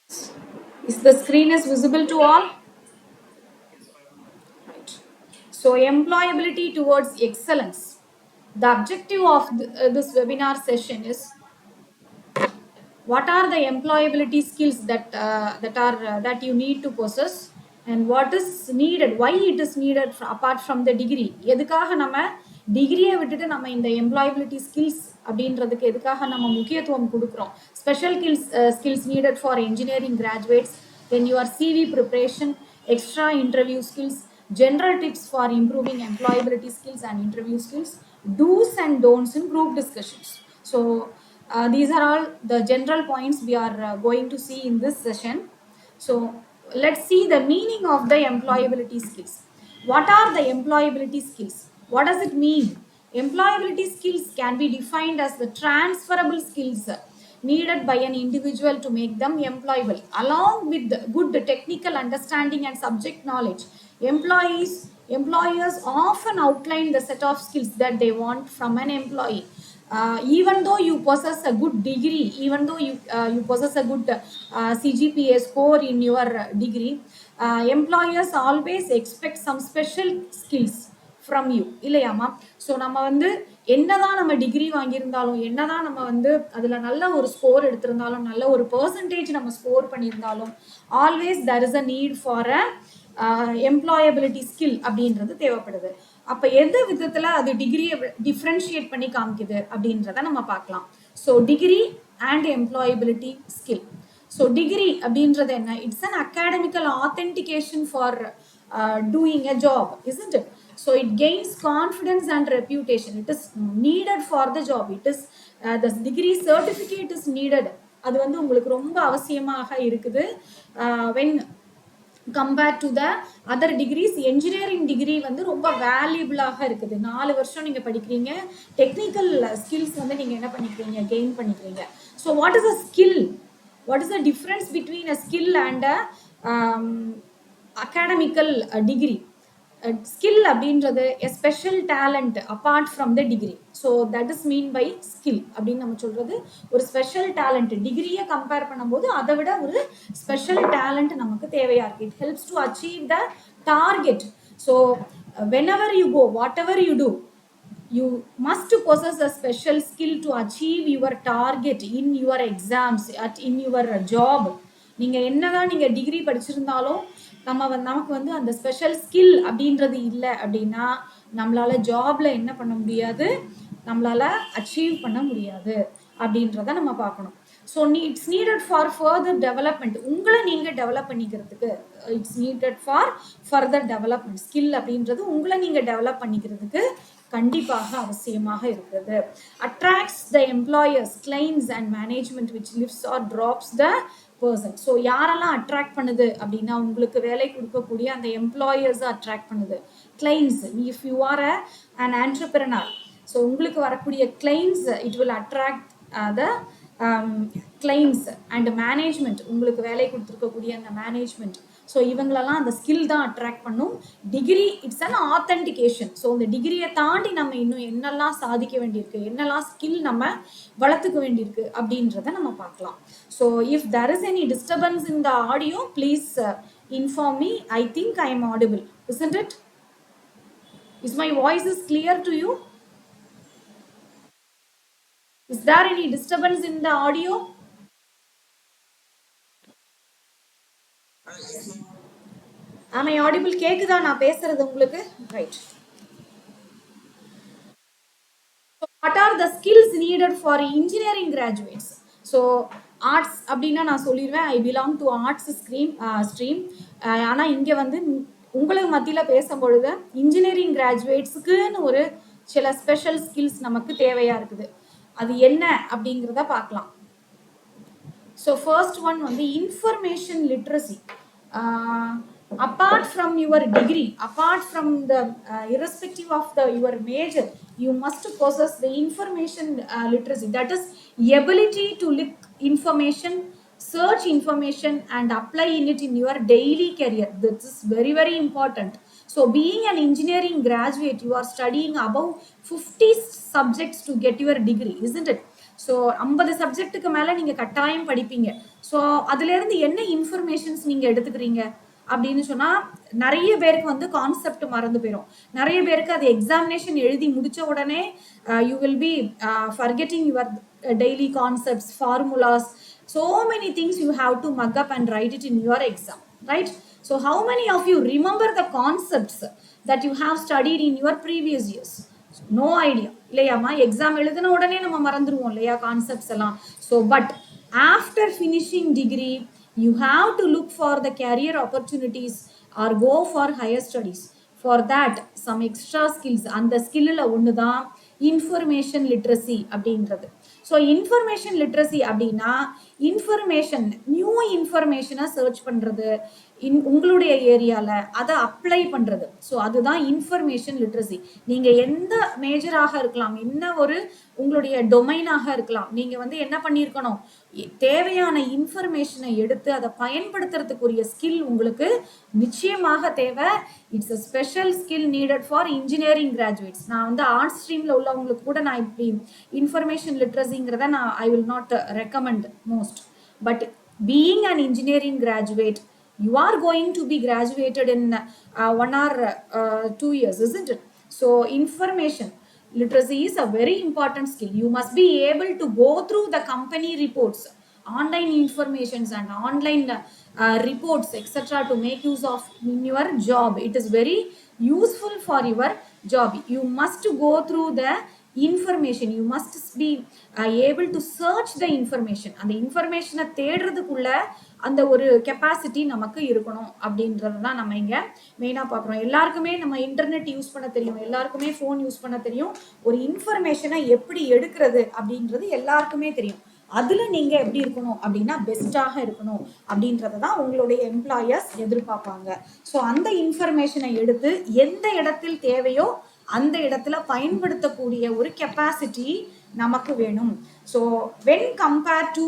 Is the screen is visible to all? Right. So employability towards excellence. The objective of this webinar session is what are the employability skills that you need to possess and what is needed, why it is needed apart from the degree. எதுக்காக நம்ம டிகிரியை விட்டுட்டு நம்ம இந்த employability skills அப்படின்றதுக்கு எதுக்காக நம்ம முக்கியத்துவம் கொடுக்குறோம். Special skills needed for engineering graduates, then your CV preparation, extra interview skills, general tips for improving employability skills and interview skills, do's and don'ts in group discussions. So these are all the general points we are going to see in this session. So let's see the meaning of the employability skills. What are the employability skills? What does it mean? Employability skills can be defined as the transferable skills needed by an individual to make them employable. Along with good technical understanding and subject knowledge, employers often outline the set of skills that they want from an employee. Even though you possess a good degree, even though you possess a good CGPA score in your degree, employers always expect some special skills from you இல்லையாமா. So நம்ம வந்து என்னதான் நம்ம degree வாங்கியிருந்தாலும், என்னதான் நம்ம வந்து அதில் நல்ல ஒரு ஸ்கோர் எடுத்திருந்தாலும், நல்ல ஒரு பெர்சன்டேஜ் நம்ம ஸ்கோர் பண்ணியிருந்தாலும், always there is a need for a employability skill அப்படின்றது தேவைப்படுது. அப்போ எது விதத்தில் அது டிகிரியை டிஃப்ரென்ஷியேட் பண்ணி காமிக்குது அப்படின்றத நம்ம பார்க்கலாம். So degree and employability skill. So degree அப்படின்றது என்ன? It's an academical authentication for doing a job, isn't it? So it gains confidence and reputation. It is needed for the job. It is the degree certificate is needed. அது வந்து உங்களுக்கு ரொம்ப அவசியமாக இருக்குது. when compared to the other degrees, engineering degree வந்து ரொம்ப வேல்யூபிளாக இருக்குது. 4 வருஷம் நீங்கள் படிக்கிறீங்க, டெக்னிக்கல் ஸ்கில்ஸ் வந்து நீங்கள் என்ன பண்ணிக்கிறீங்க, கெயின் பண்ணிக்கிறீங்க. So what is a skill? What is the difference between a skill and a academical degree? Skill அப்படின்றது a special talent apart from the degree. So that is mean by skill அப்படின்னு நம்ம சொல்றது ஒரு special talent. டிகிரியை compare பண்ணும்போது அதை விட ஒரு ஸ்பெஷல் டேலண்ட் நமக்கு தேவையா இருக்கு. It helps to achieve the target. So whenever you go, whatever you do, you must possess a special skill to achieve your target in your exams, in your job. நீங்கள் என்னதான் நீங்கள் degree படிச்சிருந்தாலும் நமக்கு வந்து அந்த ஸ்பெஷல் ஸ்கில் அப்படின்றது இல்லை அப்படின்னா நம்மளால ஜாப்ல என்ன பண்ண முடியாது, நம்மளால அச்சீவ் பண்ண முடியாது அப்படின்றத நம்ம பார்க்கணும். So it's needed for further development. உங்களை நீங்கள் டெவலப் பண்ணிக்கிறதுக்கு it's needed for further development. Skill அப்படின்றது உங்களை நீங்கள் டெவலப் பண்ணிக்கிறதுக்கு கண்டிப்பாக அவசியமாக இருக்கிறது. Attracts the employers, claims and management which lifts or drops the person. So யாரெல்லாம் அட்ராக்ட் பண்ணுது அப்படின்னா உங்களுக்கு வேலை கொடுக்கக்கூடிய அந்த எம்ப்ளாயர்ஸை அட்ராக்ட் பண்ணுது. Claims, if you are an entrepreneur, so உங்களுக்கு வரக்கூடிய claims it will attract the claims and management, உங்களுக்கு வேலை கொடுத்துருக்கக்கூடிய அந்த மேனேஜ்மெண்ட். ஸோ இவங்களெல்லாம் அந்த ஸ்கில் தான் அட்ராக்ட் பண்ணும். Degree it's an authentication. So இந்த டிகிரியை தாண்டி நம்ம இன்னும் என்னெல்லாம் சாதிக்க வேண்டியிருக்கு, என்னெல்லாம் ஸ்கில் நம்ம வளர்த்துக்க வேண்டியிருக்கு அப்படின்றத நம்ம பார்க்கலாம். So if there is any disturbance in the audio, please inform me. I think I am audible, isn't it? Is my voice is clear to you? Is there any disturbance in the audio? Am I audible? கேக்குதா நான் பேசுறது உங்களுக்கு? Right. So what are the skills needed for engineering graduates? So arts அப்படின்னா நான் சொல்லிடுவேன் I belong to arts stream. ஆனால் இங்கே வந்து உங்களுக்கு மத்தியில் பேசும்பொழுது இன்ஜினியரிங் கிராஜுவேட்ஸுக்குன்னு ஒரு சில ஸ்பெஷல் ஸ்கில்ஸ் நமக்கு தேவையாக இருக்குது. அது என்ன அப்படிங்கிறத பார்க்கலாம். ஸோ ஃபர்ஸ்ட் ஒன் வந்து information literacy. apart from your degree, apart from the irrespective of your major, you must possess the information literacy. That is ability to look information, search information and apply in it in your daily career. This is very, very important. So being an engineering graduate, you are studying above 50 subjects to get your degree, isn't it? So 50 சப்ஜெக்ட்டுக்கு மேலே நீங்கள் கட்டாயம் படிப்பீங்க. So அதுலேருந்து என்ன informations நீங்கள் எடுத்துக்கிறீங்க அப்படின்னு சொன்னால், நிறைய பேருக்கு வந்து கான்செப்ட் மறந்து போயிடும். நிறைய பேருக்கு அது எக்ஸாமினேஷன் எழுதி முடித்த உடனே you will B forgetting your daily concepts, formulas, so many things you have to mug up and write it in your exam, right? So how many of you remember the concepts that you have studied in your previous years? No idea இல்லையாமா? Exam எழுதின உடனே நம்ம மறந்துடுவோம் இல்லையா concepts எல்லாம். So but after finishing degree you have to look for the career opportunities or go for higher studies. For that some extra skills, அந்த ஸ்கில்லில் ஒன்று தான் இன்ஃபர்மேஷன் லிட்ரஸி அப்படின்றது. ஸோ இன்ஃபர்மேஷன் லிட்ரஸி அப்படின்னா இன்ஃபர்மேஷன், நியூ இன்ஃபர்மேஷனை search பண்ணுறது உங்களுடைய ஏரியாவில், அதை அப்ளை பண்ணுறது. ஸோ அதுதான் இன்ஃபர்மேஷன் லிட்ரஸி. நீங்கள் எந்த மேஜராக இருக்கலாம், என்ன ஒரு உங்களுடைய டொமைனாக இருக்கலாம், நீங்கள் வந்து என்ன பண்ணியிருக்கணும், தேவையான இன்ஃபர்மேஷனை எடுத்து அதை பயன்படுத்துறதுக்குரிய ஸ்கில் உங்களுக்கு நிச்சயமாக தேவை. It's a special skill needed for engineering graduates. நான் வந்து ஆர்ட்ஸ் ஸ்ட்ரீமில் உள்ளவங்களுக்கு கூட நான் இப்படி இன்ஃபர்மேஷன் லிட்ரஸிங்கிறத நான் I will not recommend most. But being an engineering graduate, you are going to be graduated in 1 or 2 years, isn't it? So information literacy is a very important skill. You must be able to go through the company reports, online informations and online reports, etc. to make use of in your job. It is very useful for your job. You must go through the information, you must be able to search the information. அந்த இன்ஃபர்மேஷனை தேடுறதுக்குள்ள அந்த ஒரு capacity நமக்கு இருக்கணும் அப்படின்றது தான் நம்ம இங்கே மெயினாக பார்க்குறோம். எல்லாருக்குமே நம்ம இன்டர்நெட் யூஸ் பண்ண தெரியும், எல்லாருக்குமே ஃபோன் யூஸ் பண்ண தெரியும். ஒரு இன்ஃபர்மேஷனை எப்படி எடுக்கிறது அப்படின்றது எல்லாருக்குமே தெரியும். அதில் நீங்கள் எப்படி இருக்கணும் அப்படின்னா பெஸ்ட்டாக இருக்கணும் அப்படின்றத தான் உங்களுடைய எம்ப்ளாயர்ஸ் எதிர்பார்ப்பாங்க. ஸோ அந்த இன்ஃபர்மேஷனை எடுத்து எந்த இடத்தில் தேவையோ அந்த இடத்துல பயன்படுத்தக்கூடிய ஒரு கெப்பாசிட்டி நமக்கு வேணும். So when compare to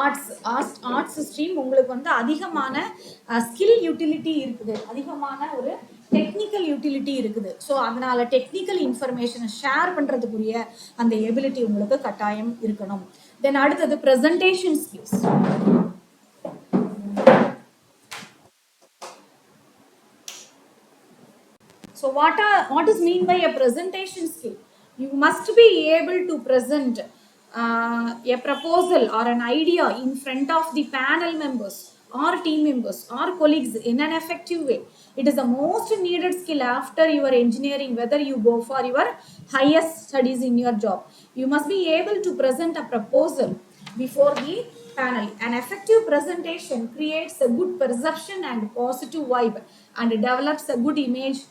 arts stream உங்களுக்கு வந்து அதிகமான ஸ்கில் யூட்டிலிட்டி இருக்குது, அதிகமான ஒரு டெக்னிக்கல் யூட்டிலிட்டி இருக்குது. ஸோ அதனால டெக்னிக்கல் இன்ஃபர்மேஷனை ஷேர் பண்ணுறதுக்குரிய அந்த எபிலிட்டி உங்களுக்கு கட்டாயம் இருக்கணும். தென் அடுத்தது presentation skills. So what is mean by a presentation skill? You must be able to present a proposal or an idea in front of the panel members or team members or colleagues in an effective way. It is the most needed skill after your engineering, whether you go for your highest studies in your job. You must be able to present a proposal before the panel. An effective presentation creates a good perception and positive vibe and develops a good image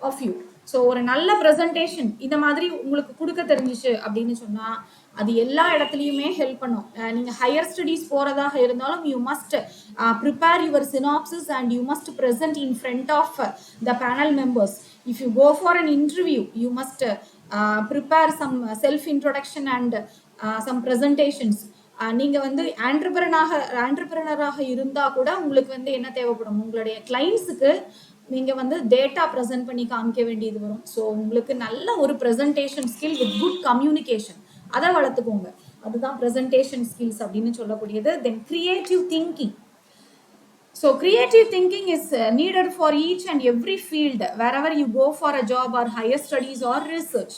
of you. So ஒரு நல்ல presentation இந்த மாதிரி உங்களுக்கு கொடுக்க தெரிஞ்சிச்சு அப்படின்னு சொன்னால் அது எல்லா இடத்துலையுமே ஹெல்ப் பண்ணும். நீங்கள் ஹையர் ஸ்டடீஸ் போகிறதாக இருந்தாலும் you must prepare your synopsis and you must present in front of the panel members. If you go for an interview you must prepare some self introduction and some presentations. நீங்கள் வந்து ஆண்டர்பிரனராக இருந்தால் கூட உங்களுக்கு வந்து என்ன தேவைப்படும், உங்களுடைய கிளைண்ட்ஸுக்கு நீங்கள் வந்து டேட்டா ப்ரெசென்ட் பண்ணி காமிக்க வேண்டியது வரும். ஸோ உங்களுக்கு நல்ல ஒரு presentation skill with good communication அதை வளர்த்துக்கோங்க. அதுதான் ப்ரெசன்டேஷன் ஸ்கில்ஸ் அப்படின்னு சொல்லக்கூடியது. Then creative thinking. So creative thinking is needed for each and every field wherever you go for a job or higher studies or research.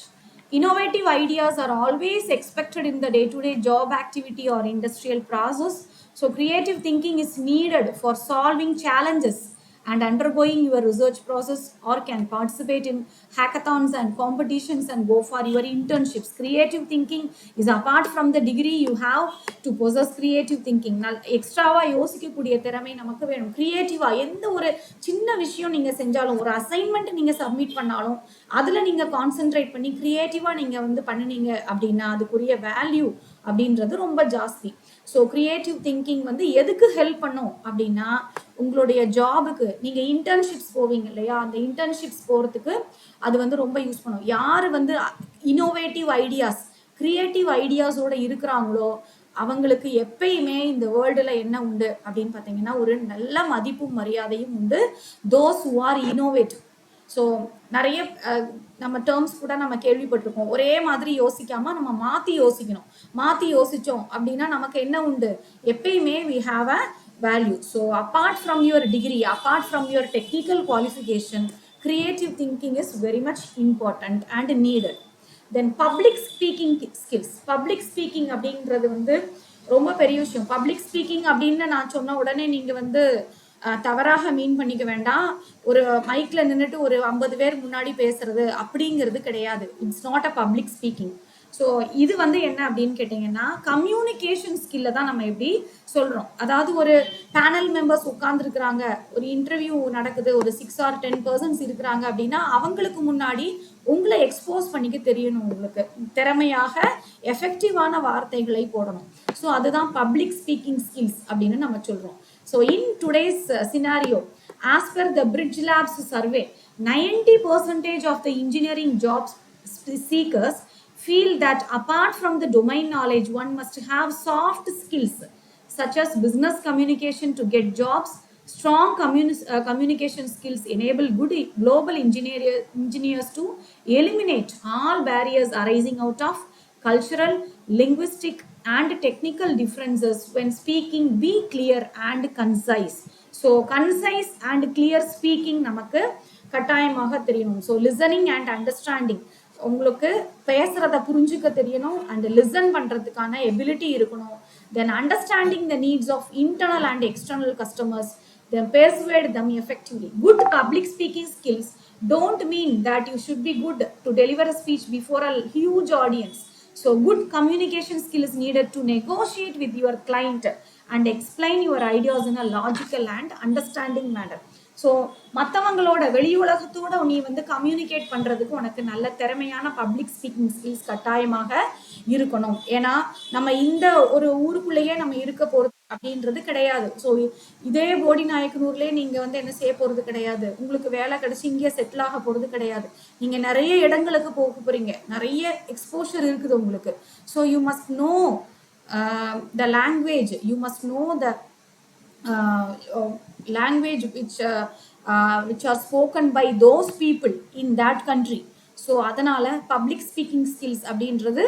Innovative ideas are always expected in the day-to-day job activity or industrial process. So creative thinking is needed for solving challenges and undergoing your research process, or can participate in hackathons and competitions and go for your internships. Creative thinking is apart from the degree you have to possess creative thinking. எக்ஸ்ட்ராவா யோசிக்கக்கூடிய திறமை நமக்கு வேணும். கிரியேட்டிவா எந்த ஒரு சின்ன விஷயம் நீங்க செஞ்சாலும், ஒரு அசைன்மெண்ட் நீங்க சப்மிட் பண்ணாலும் அதுல நீங்க கான்சென்ட்ரேட் பண்ணி கிரியேட்டிவா நீங்க வந்து பண்ணினீங்க அப்படின்னா அதுக்குரிய வேல்யூ அப்படின்றது ரொம்ப ஜாஸ்தி. ஸோ கிரியேட்டிவ் திங்கிங் வந்து எதுக்கு ஹெல்ப் பண்ணும் அப்படின்னா உங்களுடைய ஜாபுக்கு நீங்கள் இன்டர்ன்ஷிப்ஸ் போவீங்க இல்லையா, அந்த இன்டர்ன்ஷிப்ஸ் போகிறதுக்கு அது வந்து ரொம்ப யூஸ் பண்ணும். யார் வந்து இன்னோவேட்டிவ் ஐடியாஸ் கிரியேட்டிவ் ஐடியாஸோடு இருக்கிறாங்களோ அவங்களுக்கு எப்பயுமே இந்த வேர்ல்டில் என்ன உண்டு அப்படின்னு பார்த்தீங்கன்னா ஒரு நல்ல மதிப்பும் மரியாதையும் உண்டு. Those who are innovative. So நிறைய நம்ம டேர்ம்ஸ் கூட நம்ம கேள்விப்பட்டிருக்கோம். ஒரே மாதிரி யோசிக்காம நம்ம மாற்றி யோசிக்கணும். மாற்றி யோசித்தோம் அப்படின்னா நமக்கு என்ன உண்டு, எப்பயுமே we have a value. So apart from your degree, apart from your technical qualification, creative thinking is very much important and needed. Then public speaking skills. Public speaking அப்படின்றது வந்து ரொம்ப பெரிய விஷயம். பப்ளிக் ஸ்பீக்கிங் அப்படின்னு நான் சொன்ன உடனே நீங்கள் வந்து தவறாக மீன் பண்ணிக்க வேண்டாம். ஒரு மைக்கில் நின்றுட்டு ஒரு 50 பேர் முன்னாடி பேசுறது அப்படிங்கிறது கிடையாது. It's not a public speaking. So இது வந்து என்ன அப்படின்னு கேட்டிங்கன்னா, கம்யூனிகேஷன் ஸ்கில்லை தான் நம்ம எப்படி சொல்கிறோம். அதாவது ஒரு பேனல் மெம்பர்ஸ் உட்காந்துருக்குறாங்க, ஒரு இன்டர்வியூ நடக்குது, ஒரு 6 or 10 persons இருக்கிறாங்க அப்படின்னா அவங்களுக்கு முன்னாடி உங்களை எக்ஸ்போஸ் பண்ணிக்க தெரியணும். உங்களுக்கு திறமையாக எஃபெக்டிவான வார்த்தைகளை போடணும். ஸோ அதுதான் பப்ளிக் ஸ்பீக்கிங் ஸ்கில்ஸ் அப்படின்னு நம்ம சொல்கிறோம். So in today's scenario, as per the Bridge Labs survey, 90% of the engineering jobs seekers feel that apart from the domain knowledge, one must have soft skills such as business communication to get jobs. Strong communication skills enable good global engineers to eliminate all barriers arising out of cultural, linguistic, and technical differences when speaking. Be clear and concise. So concise and clear speaking நமக்கு கட்டாயமாக தெரியணும். So listening and understanding, உங்களுக்கு பேசுறத புரிஞ்சுக்க தெரியணும் and listen பண்றதுக்கான ability இருக்கணும். Then understanding the needs of internal and external customers, then persuade them effectively. Good public speaking skills don't mean that you should be good to deliver a speech before a huge audience. So good communication skill is needed to negotiate with your client and explain your ideas in a logical and understanding manner. So மற்றவங்களோட வெளி உலகத்தோட நீ வந்து communicate பண்ணுறதுக்கு உனக்கு நல்ல திறமையான public speaking skills கட்டாயமாக இருக்கணும். ஏன்னா நம்ம இந்த ஒரு ஊருக்குள்ளேயே நம்ம இருக்க போகிறது அப்படின்றது கிடையாது. ஸோ இதே போடி நாயக்கனூர்லேயே நீங்கள் வந்து என்ன செய்ய போகிறது கிடையாது. உங்களுக்கு வேலை கிடைச்சி இங்கே செட்டில் ஆக போகிறது கிடையாது. நீங்கள் நிறைய இடங்களுக்கு போக போகிறீங்க, நிறைய எக்ஸ்போஷர் இருக்குது உங்களுக்கு. So you must know the language, you must know the language which are spoken by those people in that country. So அதனால் பப்ளிக் ஸ்பீக்கிங் ஸ்கில்ஸ் அப்படின்றது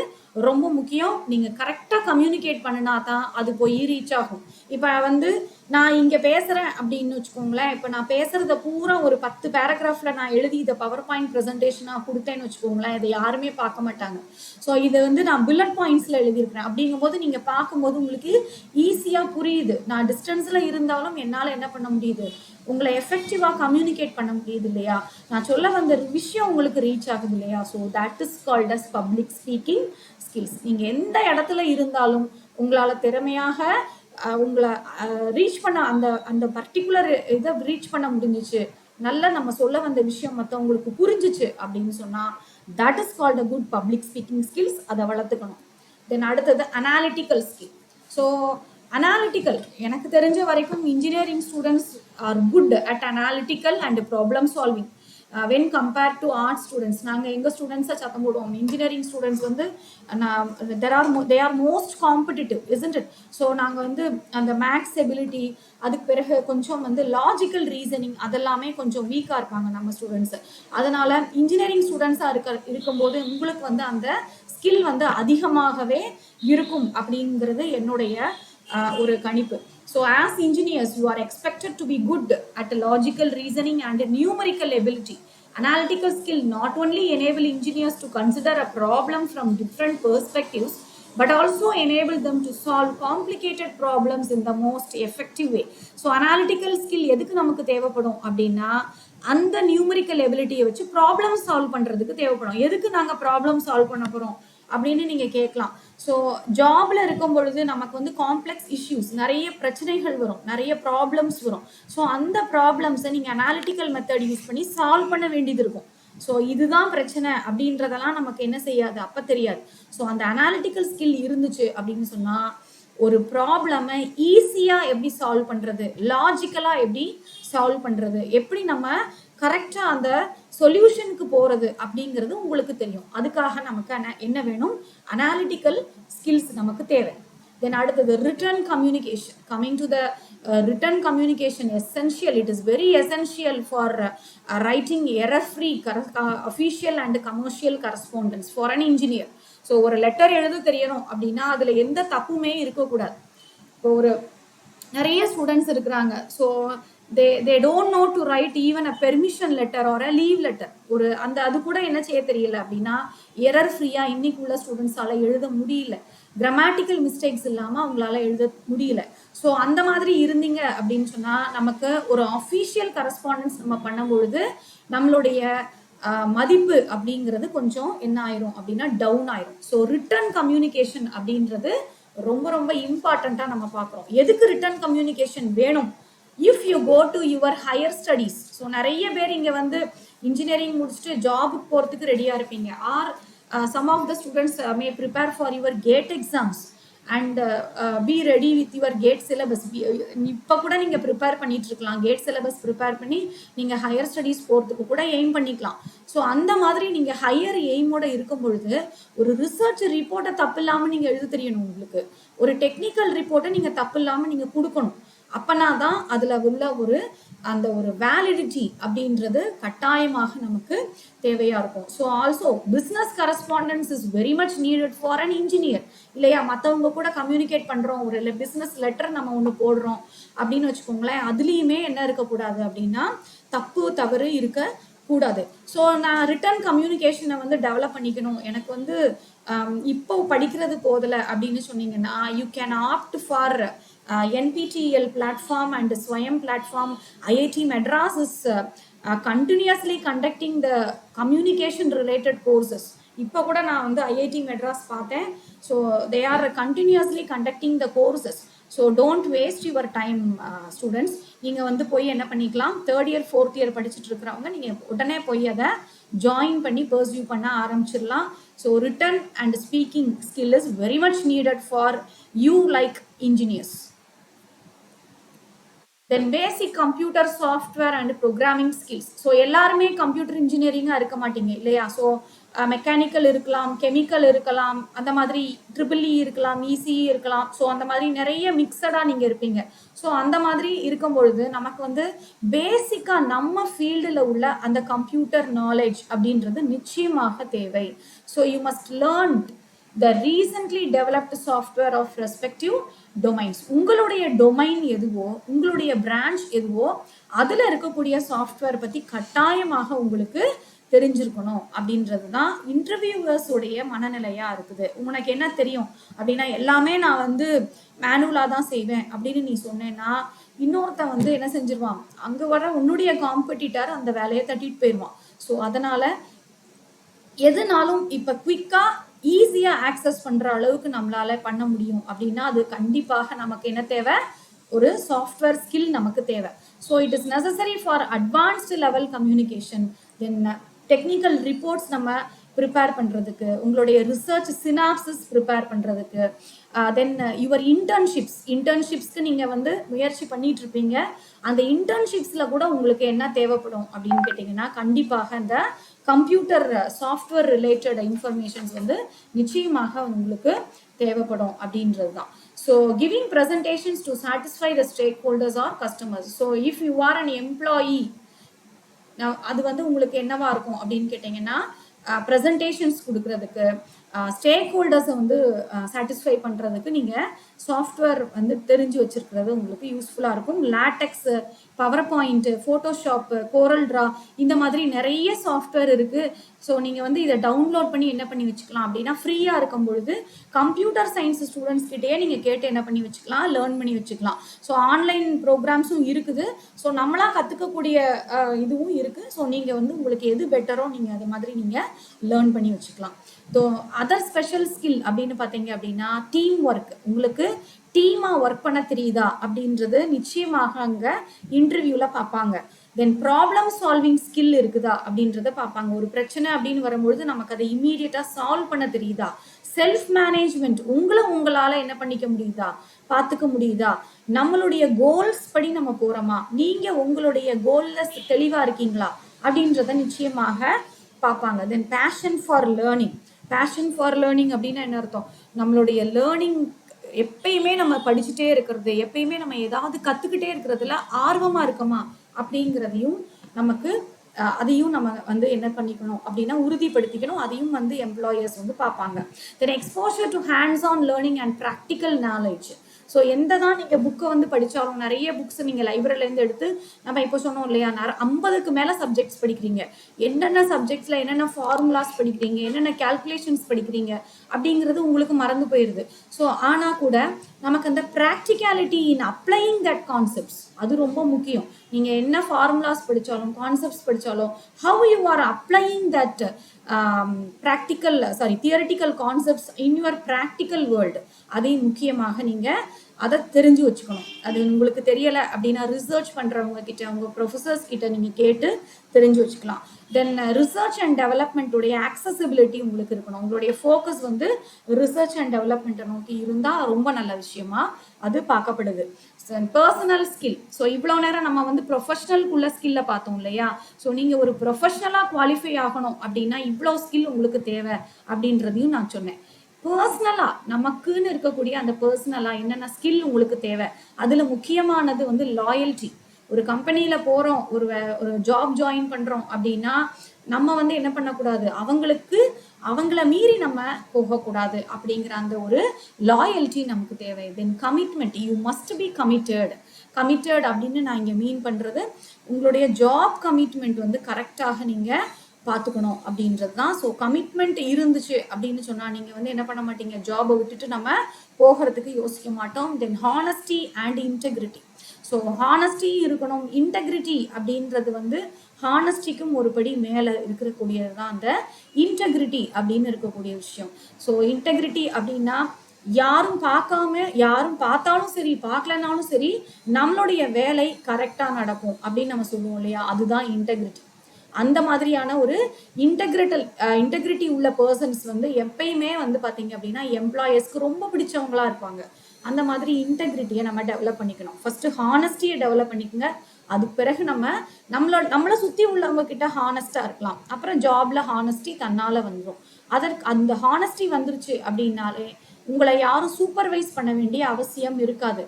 ரொம்ப முக்கியம். நீங்கள் கரெக்டாக கம்யூனிகேட் பண்ணினா தான் அது போய் ரீச் ஆகும். இப்போ வந்து நான் இங்கே பேசுகிறேன் அப்படின்னு வச்சுக்கோங்களேன். இப்போ நான் பேசுகிறத பூரா ஒரு 10 பேராகிராஃபில் நான் எழுதி இதை பவர் பாயிண்ட் ப்ரெசன்டேஷனாக கொடுத்தேன்னு வச்சுக்கோங்களேன், இதை யாருமே பார்க்க மாட்டாங்க. ஸோ இதை வந்து நான் புல்லட் பாயிண்ட்ஸில் எழுதியிருக்கிறேன். அப்படிங்கும்போது நீங்கள் பார்க்கும்போது உங்களுக்கு ஈஸியாக புரியுது. நான் டிஸ்டன்ஸில் இருந்தாலும் என்னால் என்ன பண்ண முடியுது, உங்களை எஃபெக்டிவாக கம்யூனிகேட் பண்ண முடியுது இல்லையா, நான் சொல்ல வந்த விஷயம் உங்களுக்கு ரீச் ஆகுது இல்லையா. So that is called as public speaking skills. நீங்கள் எந்த இடத்துல இருந்தாலும் உங்களால் திறமையாக உங்களை ரீச் பண்ண அந்த அந்த பர்டிகுலர் இதை ரீச் பண்ண முடிஞ்சிச்சு, நல்லா நம்ம சொல்ல வந்த விஷயம் மற்றவங்களுக்கு புரிஞ்சிச்சு அப்படின்னு சொன்னால் that is called a good public speaking skills. அதை வளர்த்துக்கணும். தென் அடுத்தது அனாலிட்டிக்கல் ஸ்கில். ஸோ அனாலிட்டிக்கல், எனக்கு தெரிஞ்ச வரைக்கும் engineering students are good at analytical and problem solving when compare to art students. நாங்கள் எங்கள் ஸ்டூடெண்ட்ஸை சத்தம் போடுவோம், இன்ஜினியரிங் ஸ்டூடெண்ட்ஸ் வந்து they are most competitive, isn't it. So நாங்கள் வந்து அந்த மேக்ஸ் எபிலிட்டி, அதுக்கு பிறகு கொஞ்சம் வந்து லாஜிக்கல் ரீசனிங் அதெல்லாமே கொஞ்சம் வீக்காக இருப்பாங்க நம்ம ஸ்டூடெண்ட்ஸு. அதனால் இன்ஜினியரிங் ஸ்டூடெண்ட்ஸாக இருக்கும்போது உங்களுக்கு வந்து அந்த ஸ்கில் வந்து அதிகமாகவே இருக்கும் அப்படிங்கிறது என்னுடைய ஒரு கணிப்பு. So as engineers, you are expected to be good at logical reasoning and numerical ability. Analytical skill not only enable engineers to consider a problem from different perspectives, but also enable them to solve complicated problems in the most effective way. So analytical skill எதுக்கு நமக்கு தேவைப்படும் அப்படின்னா, அந்த numerical எபிலிட்டியை வச்சு problem solve பண்ணுறதுக்கு தேவைப்படும். எதுக்கு நாங்கள் ப்ராப்ளம் சால்வ் பண்ண போகிறோம் அப்படின்னு நீங்கள் கேட்கலாம். ஸோ ஜாபில் இருக்கும் பொழுது நமக்கு வந்து காம்ப்ளெக்ஸ் இஷ்யூஸ், நிறைய பிரச்சனைகள் வரும், நிறைய ப்ராப்ளம்ஸ் வரும். ஸோ அந்த ப்ராப்ளம்ஸை நீங்கள் அனாலிட்டிக்கல் மெத்தட் யூஸ் பண்ணி சால்வ் பண்ண வேண்டியது இருக்கும். ஸோ இதுதான் பிரச்சனை அப்படின்றதெல்லாம் நமக்கு என்ன செய்யாது, அப்போ தெரியாது. ஸோ அந்த அனாலிட்டிக்கல் ஸ்கில் இருந்துச்சு அப்படின்னு சொன்னால் ஒரு ப்ராப்ளமை ஈஸியாக எப்படி சால்வ் பண்ணுறது, லாஜிக்கலாக எப்படி சால்வ் பண்ணுறது, எப்படி நம்ம கரெக்டாக அந்த சொல்யூஷனுக்கு போகிறது அப்படிங்கிறது உங்களுக்கு தெரியும். அதுக்காக நமக்கு என்ன வேணும், அனாலிட்டிக்கல் ஸ்கில்ஸ் நமக்கு தேவை. தென் அடுத்தது return communication. Coming to the written communication, essential, it is very essential for writing error free official and commercial correspondence for an engineer. So ஒரு லெட்டர் எழுத தெரியணும் அப்படின்னா அதில் எந்த தப்புமே இருக்கக்கூடாது. இப்போ ஒரு நிறைய ஸ்டூடெண்ட்ஸ் இருக்கிறாங்க. So they don't know to write even a permission letter or a leave letter. ஒரு அது கூட என்ன செய்ய தெரியல அப்படின்னா எரர் ஃப்ரீயாக இன்னைக்கு உள்ள ஸ்டூடெண்ட்ஸால் எழுத முடியல. கிராமட்டிக்கல் மிஸ்டேக்ஸ் இல்லாமல் அவங்களால எழுத முடியல. ஸோ அந்த மாதிரி இருந்தீங்க அப்படின்னு சொன்னால் நமக்கு ஒரு அஃபீஷியல் கரஸ்பாண்டன்ஸ் நம்ம பண்ணும்பொழுது நம்மளுடைய மதிப்பு அப்படிங்கிறது கொஞ்சம் என்ன ஆயிரும் அப்படின்னா டவுன் ஆயிரும். ஸோ ரிட்டன் கம்யூனிகேஷன் அப்படின்றது ரொம்ப ரொம்ப இம்பார்ட்டண்ட்டாக நம்ம பார்க்குறோம். எதுக்கு ரிட்டன் கம்யூனிகேஷன் வேணும்? If you go to your higher studies. So நிறைய பேர் இங்கே வந்து இன்ஜினியரிங் முடிச்சுட்டு ஜாபுக்கு போகிறதுக்கு ரெடியாக இருப்பீங்க. Or some of the students may prepare for your GATE exams and be ready with your GATE syllabus. இப்போ கூட நீங்கள் ப்ரிப்பேர் பண்ணிட்டு இருக்கலாம். GATE syllabus ப்ரிப்பேர் பண்ணி நீங்கள் ஹையர் ஸ்டடீஸ் போகிறதுக்கு கூட எய்ம் பண்ணிக்கலாம். ஸோ அந்த மாதிரி நீங்கள் ஹையர் எய்மோட இருக்கும் பொழுது ஒரு ரிசர்ச் ரிப்போர்ட்டை தப்பு இல்லாமல் நீங்கள் எழுத தெரியணும். உங்களுக்கு ஒரு டெக்னிக்கல் ரிப்போர்ட்டை நீங்கள் தப்பு இல்லாமல் நீங்கள் கொடுக்கணும். அப்பனா தான் அதில் உள்ள அந்த ஒரு வேலிடிட்டி அப்படின்றது கட்டாயமாக நமக்கு தேவையாக இருக்கும். So also business correspondence is very much needed for an engineer. இல்லையா? மற்றவங்க கூட கம்யூனிகேட் பண்ணுறோம், ஒரு பிஸ்னஸ் லெட்டர் நம்ம ஒன்று போடுறோம் அப்படின்னு வச்சுக்கோங்களேன். அதுலேயுமே என்ன இருக்கக்கூடாது அப்படின்னா தவறு இருக்கக்கூடாது. ஸோ நான் ரிட்டன் கம்யூனிகேஷனை டெவலப் பண்ணிக்கணும், எனக்கு இப்போ படிக்கிறது போதலை அப்படின்னு சொன்னீங்கன்னா you can opt for NPTEL platform and SWAYAM platform. IIT Madras is continuously conducting the communication related courses. இப்போ கூட நான் IIT Madras பார்த்தேன். So they are continuously conducting the courses. So don't waste your time students. நீங்கள் போய் என்ன பண்ணிக்கலாம், 3rd year 4th year படிச்சுட்டு இருக்கிறவங்க நீங்கள் உடனே போய் அதை ஜாயின் பண்ணி பர்சியூ பண்ண ஆரம்பிச்சிடலாம். So return and speaking skill is very much needed for you like engineers. Then basic computer software and programming skills. So எல்லாருமே கம்ப்யூட்டர் இன்ஜினியரிங்காக இருக்க மாட்டீங்க இல்லையா? ஸோ மெக்கானிக்கல் இருக்கலாம், கெமிக்கல் இருக்கலாம், அந்த மாதிரி EEE இருக்கலாம், ECE இருக்கலாம். ஸோ அந்த மாதிரி நிறைய மிக்சடாக நீங்கள் இருப்பீங்க. ஸோ அந்த மாதிரி இருக்கும் பொழுது நமக்கு பேசிக்காக நம்ம ஃபீல்டில் உள்ள அந்த கம்ப்யூட்டர் நாலேஜ் அப்படின்றது நிச்சயமாக தேவை. So you must learn the recently developed software of respective domains. உங்களுடைய டொமைன் எதுவோ, உங்களுடைய பிரான்ச் எதுவோ அதில் இருக்கக்கூடிய சாஃப்ட்வேர் பற்றி கட்டாயமாக உங்களுக்கு தெரிஞ்சிருக்கணும் அப்படின்றது தான் இன்டர்வியூவர்ஸோடைய மனநிலையாக இருக்குது. உனக்கு என்ன தெரியும் அப்படின்னா எல்லாமே நான் மேனுவலாக தான் செய்வேன் அப்படின்னு நீ சொன்னேன்னா இன்னொருத்த என்ன செஞ்சிருவான், அங்கே வர உன்னுடைய காம்படிட்டர் அந்த வேலையை தட்டிட்டு போயிடுவான். ஸோ அதனால் எதுனாலும் இப்போ குவிக்காக ஈஸியாக ஆக்சஸ் பண்ணுற அளவுக்கு நம்மளால பண்ண முடியும் அப்படின்னா அது கண்டிப்பாக நமக்கு என்ன தேவை, ஒரு சாஃப்ட்வேர் ஸ்கில் நமக்கு தேவை. So it is necessary for advanced level communication. Then technical reports நம்ம ப்ரிப்பேர் பண்ணுறதுக்கு, உங்களுடைய ரிசர்ச் சினாப்சிஸ் ப்ரிப்பேர் பண்ணுறதுக்கு, தென் யுவர் இன்டர்ன்ஷிப்ஸ்க்கு நீங்கள் முயற்சி பண்ணிட்டு இருப்பீங்க. அந்த இன்டர்ன்ஷிப்ஸில் கூட உங்களுக்கு என்ன தேவைப்படும் அப்படின்னு கேட்டிங்கன்னா கண்டிப்பாக இந்த கம்ப்யூட்டர் சாஃப்ட்வேர் ரிலேட்டட் இன்ஃபர்மேஷன்ஸ் நிச்சயமாக உங்களுக்கு தேவைப்படும் அப்படின்றது தான். So giving presentations to satisfy the stakeholders or customers. So if you are an employee அது உங்களுக்கு என்னவா இருக்கும் அப்படின்னு கேட்டிங்கன்னா ப்ரெசன்டேஷன்ஸ் கொடுக்கறதுக்கு, ஸ்டேக் ஹோல்டர்ஸை சாட்டிஸ்ஃபை பண்ணுறதுக்கு நீங்கள் சாஃப்ட்வேர் தெரிஞ்சு வச்சுருக்கிறது உங்களுக்கு யூஸ்ஃபுல்லாக இருக்கும். லேட்டெக்ஸ், பவர்பாயிண்ட், ஃபோட்டோஷாப், CorelDRAW இந்த மாதிரி நிறைய சாஃப்ட்வேர் இருக்குது. ஸோ நீங்கள் இதை டவுன்லோட் பண்ணி என்ன பண்ணி வச்சுக்கலாம் அப்படின்னா ஃப்ரீயாக இருக்கும் பொழுது கம்ப்யூட்டர் சயின்ஸ் ஸ்டூடெண்ட்ஸ் கிட்டேயே நீங்கள் கேட்டு என்ன பண்ணி வச்சுக்கலாம், லேர்ன் பண்ணி வச்சுக்கலாம். ஸோ ஆன்லைன் ப்ரோக்ராம்ஸும் இருக்குது. ஸோ நம்மளாக கற்றுக்கக்கூடிய இதுவும் இருக்குது. ஸோ நீங்கள் உங்களுக்கு எது பெட்டரோ நீங்கள் அது மாதிரி நீங்கள் லேர்ன் பண்ணி வச்சுக்கலாம். ஸோ அதர் ஸ்பெஷல் ஸ்கில் அப்படின்னு பார்த்தீங்க அப்படின்னா டீம் ஒர்க். உங்களுக்கு டீமாக ஒர்க் பண்ண தெரியுதா அப்படின்றது நிச்சயமாக அங்கே இன்டர்வியூவில் பார்ப்பாங்க. தென் ப்ராப்ளம் சால்விங் ஸ்கில் இருக்குதா அப்படின்றத பார்ப்பாங்க. ஒரு பிரச்சனை அப்படின்னு வரும்பொழுது நமக்கு அதை இம்மீடியட்டாக சால்வ் பண்ண தெரியுதா, செல்ஃப் மேனேஜ்மெண்ட் உங்களால் என்ன பண்ணிக்க முடியுதா, பார்த்துக்க முடியுதா, நம்மளுடைய கோல்ஸ் படி நம்ம போகிறோமா, நீங்கள் உங்களுடைய கோலில் தெளிவாக இருக்கீங்களா அப்படின்றத நிச்சயமாக பார்ப்பாங்க. Then passion for learning. Passion for learning அப்படின்னா என்ன அர்த்தம், நம்மளுடைய லேர்னிங் எப்பயுமே நம்ம படிச்சுட்டே இருக்கிறது, எப்பயுமே நம்ம ஏதாவது கத்துக்கிட்டே இருக்கிறதுல ஆர்வமா இருக்கமா அப்படிங்கிறதையும் நமக்கு அதையும் நம்ம வந்து என்ன பண்ணிக்கணும் அப்படின்னா உறுதிப்படுத்திக்கணும். அதையும் வந்து எம்ப்ளாயர்ஸ் வந்து பார்ப்பாங்க. Then exposure to hands on learning and practical knowledge. So எந்த தான் நீங்கள் புக்கை வந்து படித்தாலும், நிறைய புக்ஸ் நீங்கள் லைப்ரரியிலேருந்து எடுத்து நம்ம இப்போ சொன்னோம் இல்லையா, 50க்கு மேலே சப்ஜெக்ட்ஸ் படிக்கிறீங்க. என்னென்ன சப்ஜெக்ட்ஸில் என்னென்ன ஃபார்முலாஸ் படிக்கிறீங்க, என்னென்ன கேல்குலேஷன்ஸ் படிக்கிறீங்க அப்படிங்கிறது உங்களுக்கு மறந்து போயிடுது. ஸோ ஆனால் கூட நமக்கு அந்த practicality in applying that concepts அது ரொம்ப முக்கியம். நீங்கள் என்ன ஃபார்முலாஸ் படித்தாலும், கான்செப்ட்ஸ் படித்தாலும், how you are applying that theoretical concepts in your practical world, அதை முக்கியமாக நீங்கள் அதை தெரிஞ்சு வச்சுக்கணும். அது உங்களுக்கு தெரியலை அப்படின்னா ரிசர்ச் பண்ணுறவங்க கிட்ட, உங்கள் ப்ரொஃபஸர்ஸ் கிட்ட நீங்கள் கேட்டு தெரிஞ்சு வச்சுக்கலாம். தென் ரிசர்ச் அண்ட் டெவலப்மெண்ட்டுடைய ஆக்சசிபிலிட்டி உங்களுக்கு இருக்கணும். உங்களுடைய ஃபோக்கஸ் வந்து ரிசர்ச் அண்ட் டெவலப்மெண்ட்டை நோக்கி இருந்தால் ரொம்ப நல்ல விஷயமா அது பார்க்கப்படுது. Personal skill. ஸோ இவ்வளோ நேரம் நம்ம வந்து ப்ரொஃபஷனலுக்குள்ள ஸ்கில்லை பார்த்தோம் இல்லையா. ஸோ நீங்கள் ஒரு ப்ரொஃபஷனலாக குவாலிஃபை ஆகணும் அப்படின்னா இவ்வளோ ஸ்கில் உங்களுக்கு தேவை அப்படின்றதையும் நான் சொன்னேன். பர்சனலா நமக்குன்னு இருக்கக்கூடிய அந்த பர்சனலா என்னென்ன ஸ்கில் உங்களுக்கு தேவை, அதுல முக்கியமானது வந்து லாயல்ட்டி. ஒரு கம்பெனியில போறோம், ஒரு ஜாப் ஜாயின் பண்றோம் அப்படின்னா நம்ம வந்து என்ன பண்ணக்கூடாது, அவங்கள மீறி நம்ம போகக்கூடாது அப்படிங்கிற அந்த ஒரு லாயல்ட்டி நமக்கு தேவை. Then commitment, you must be committed அப்படின்னு நான் இங்க மீன் பண்றது உங்களுடைய ஜாப் கமிட்மெண்ட் வந்து கரெக்டாக நீங்க பார்த்துக்கணும் அப்படின்றது தான். ஸோ கமிட்மெண்ட் இருந்துச்சு அப்படின்னு சொன்னால் நீங்கள் வந்து என்ன பண்ண மாட்டீங்க, ஜாபை விட்டுட்டு நம்ம போகிறதுக்கு யோசிக்க மாட்டோம். Then honesty and integrity. So honesty இருக்கணும். இன்டெகிரிட்டி அப்படின்றது வந்து ஹானஸ்டிக்கும் ஒரு படி மேலே இருக்கக்கூடியது தான் அந்த இன்டெகிரிட்டி அப்படின்னு இருக்கக்கூடிய விஷயம். ஸோ இன்டெகிரிட்டி அப்படின்னா யாரும் பார்த்தாலும் சரி, பார்க்கலனாலும் சரி, நம்மளுடைய வேலை கரெக்டாக நடக்கும் அப்படின்னு நம்ம சொல்லுவோம் இல்லையா, அதுதான் இன்டெகிரிட்டி. அந்த மாதிரியான ஒரு இன்டெகிரிட்டி உள்ள பர்சன்ஸ் வந்து எப்பயுமே வந்து பார்த்தீங்க அப்படின்னா எம்ப்ளாயர்ஸ்க்கு ரொம்ப பிடிச்சவங்களா இருப்பாங்க. அந்த மாதிரி இன்டெகிரிட்டியை நம்ம டெவலப் பண்ணிக்கணும். ஃபர்ஸ்ட் ஹானஸ்டியை டெவலப் பண்ணிக்கோங்க. அதுக்கு பிறகு நம்மளை சுற்றி உள்ளவங்க கிட்ட ஹானஸ்டாக இருக்கலாம். அப்புறம் ஜாப்ல ஹானஸ்டி தன்னால வந்துடும். அந்த ஹானஸ்டி வந்துருச்சு அப்படின்னாலே உங்களை யாரும் சூப்பர்வைஸ் பண்ண வேண்டிய அவசியம் இருக்காது.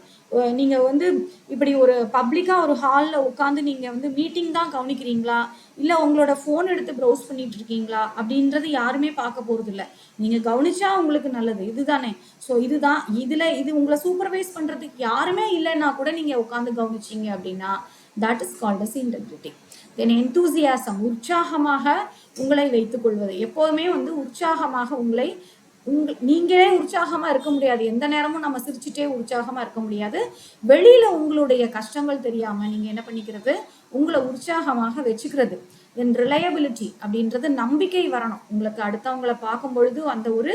நீங்கள் வந்து இப்படி ஒரு பப்ளிக்காக ஒரு ஹாலில் உட்காந்து நீங்கள் வந்து மீட்டிங் தான் கவனிக்கிறீங்களா, இல்லை உங்களோட ஃபோன் எடுத்து ப்ரௌஸ் பண்ணிட்டு இருக்கீங்களா அப்படின்றது யாருமே பார்க்க போகிறது இல்லை. நீங்கள் கவனிச்சா உங்களுக்கு நல்லது, இதுதானே. ஸோ இது உங்களை சூப்பர்வைஸ் பண்ணுறதுக்கு யாருமே இல்லைன்னா கூட நீங்கள் உட்காந்து கவனிச்சிங்க அப்படின்னா that is called as integrity. Then enthusiasm, உற்சாகமாக உங்களை வைத்துக் கொள்வது. எப்போதுமே வந்து உற்சாகமாக நீங்களே உற்சாகமா இருக்க முடியாது. எந்த நேரமும் நம்ம சிரிச்சுட்டே உற்சாகமா இருக்க முடியாது. வெளியில உங்களுடைய கஷ்டங்கள் தெரியாம நீங்க என்ன பண்ணிக்கிறது, உங்களை உற்சாகமாக வச்சுக்கிறது. தென் ரிலையபிலிட்டி அப்படின்றது நம்பிக்கை வரணும். உங்களுக்கு அடுத்தவங்களை பார்க்கும் பொழுது அந்த ஒரு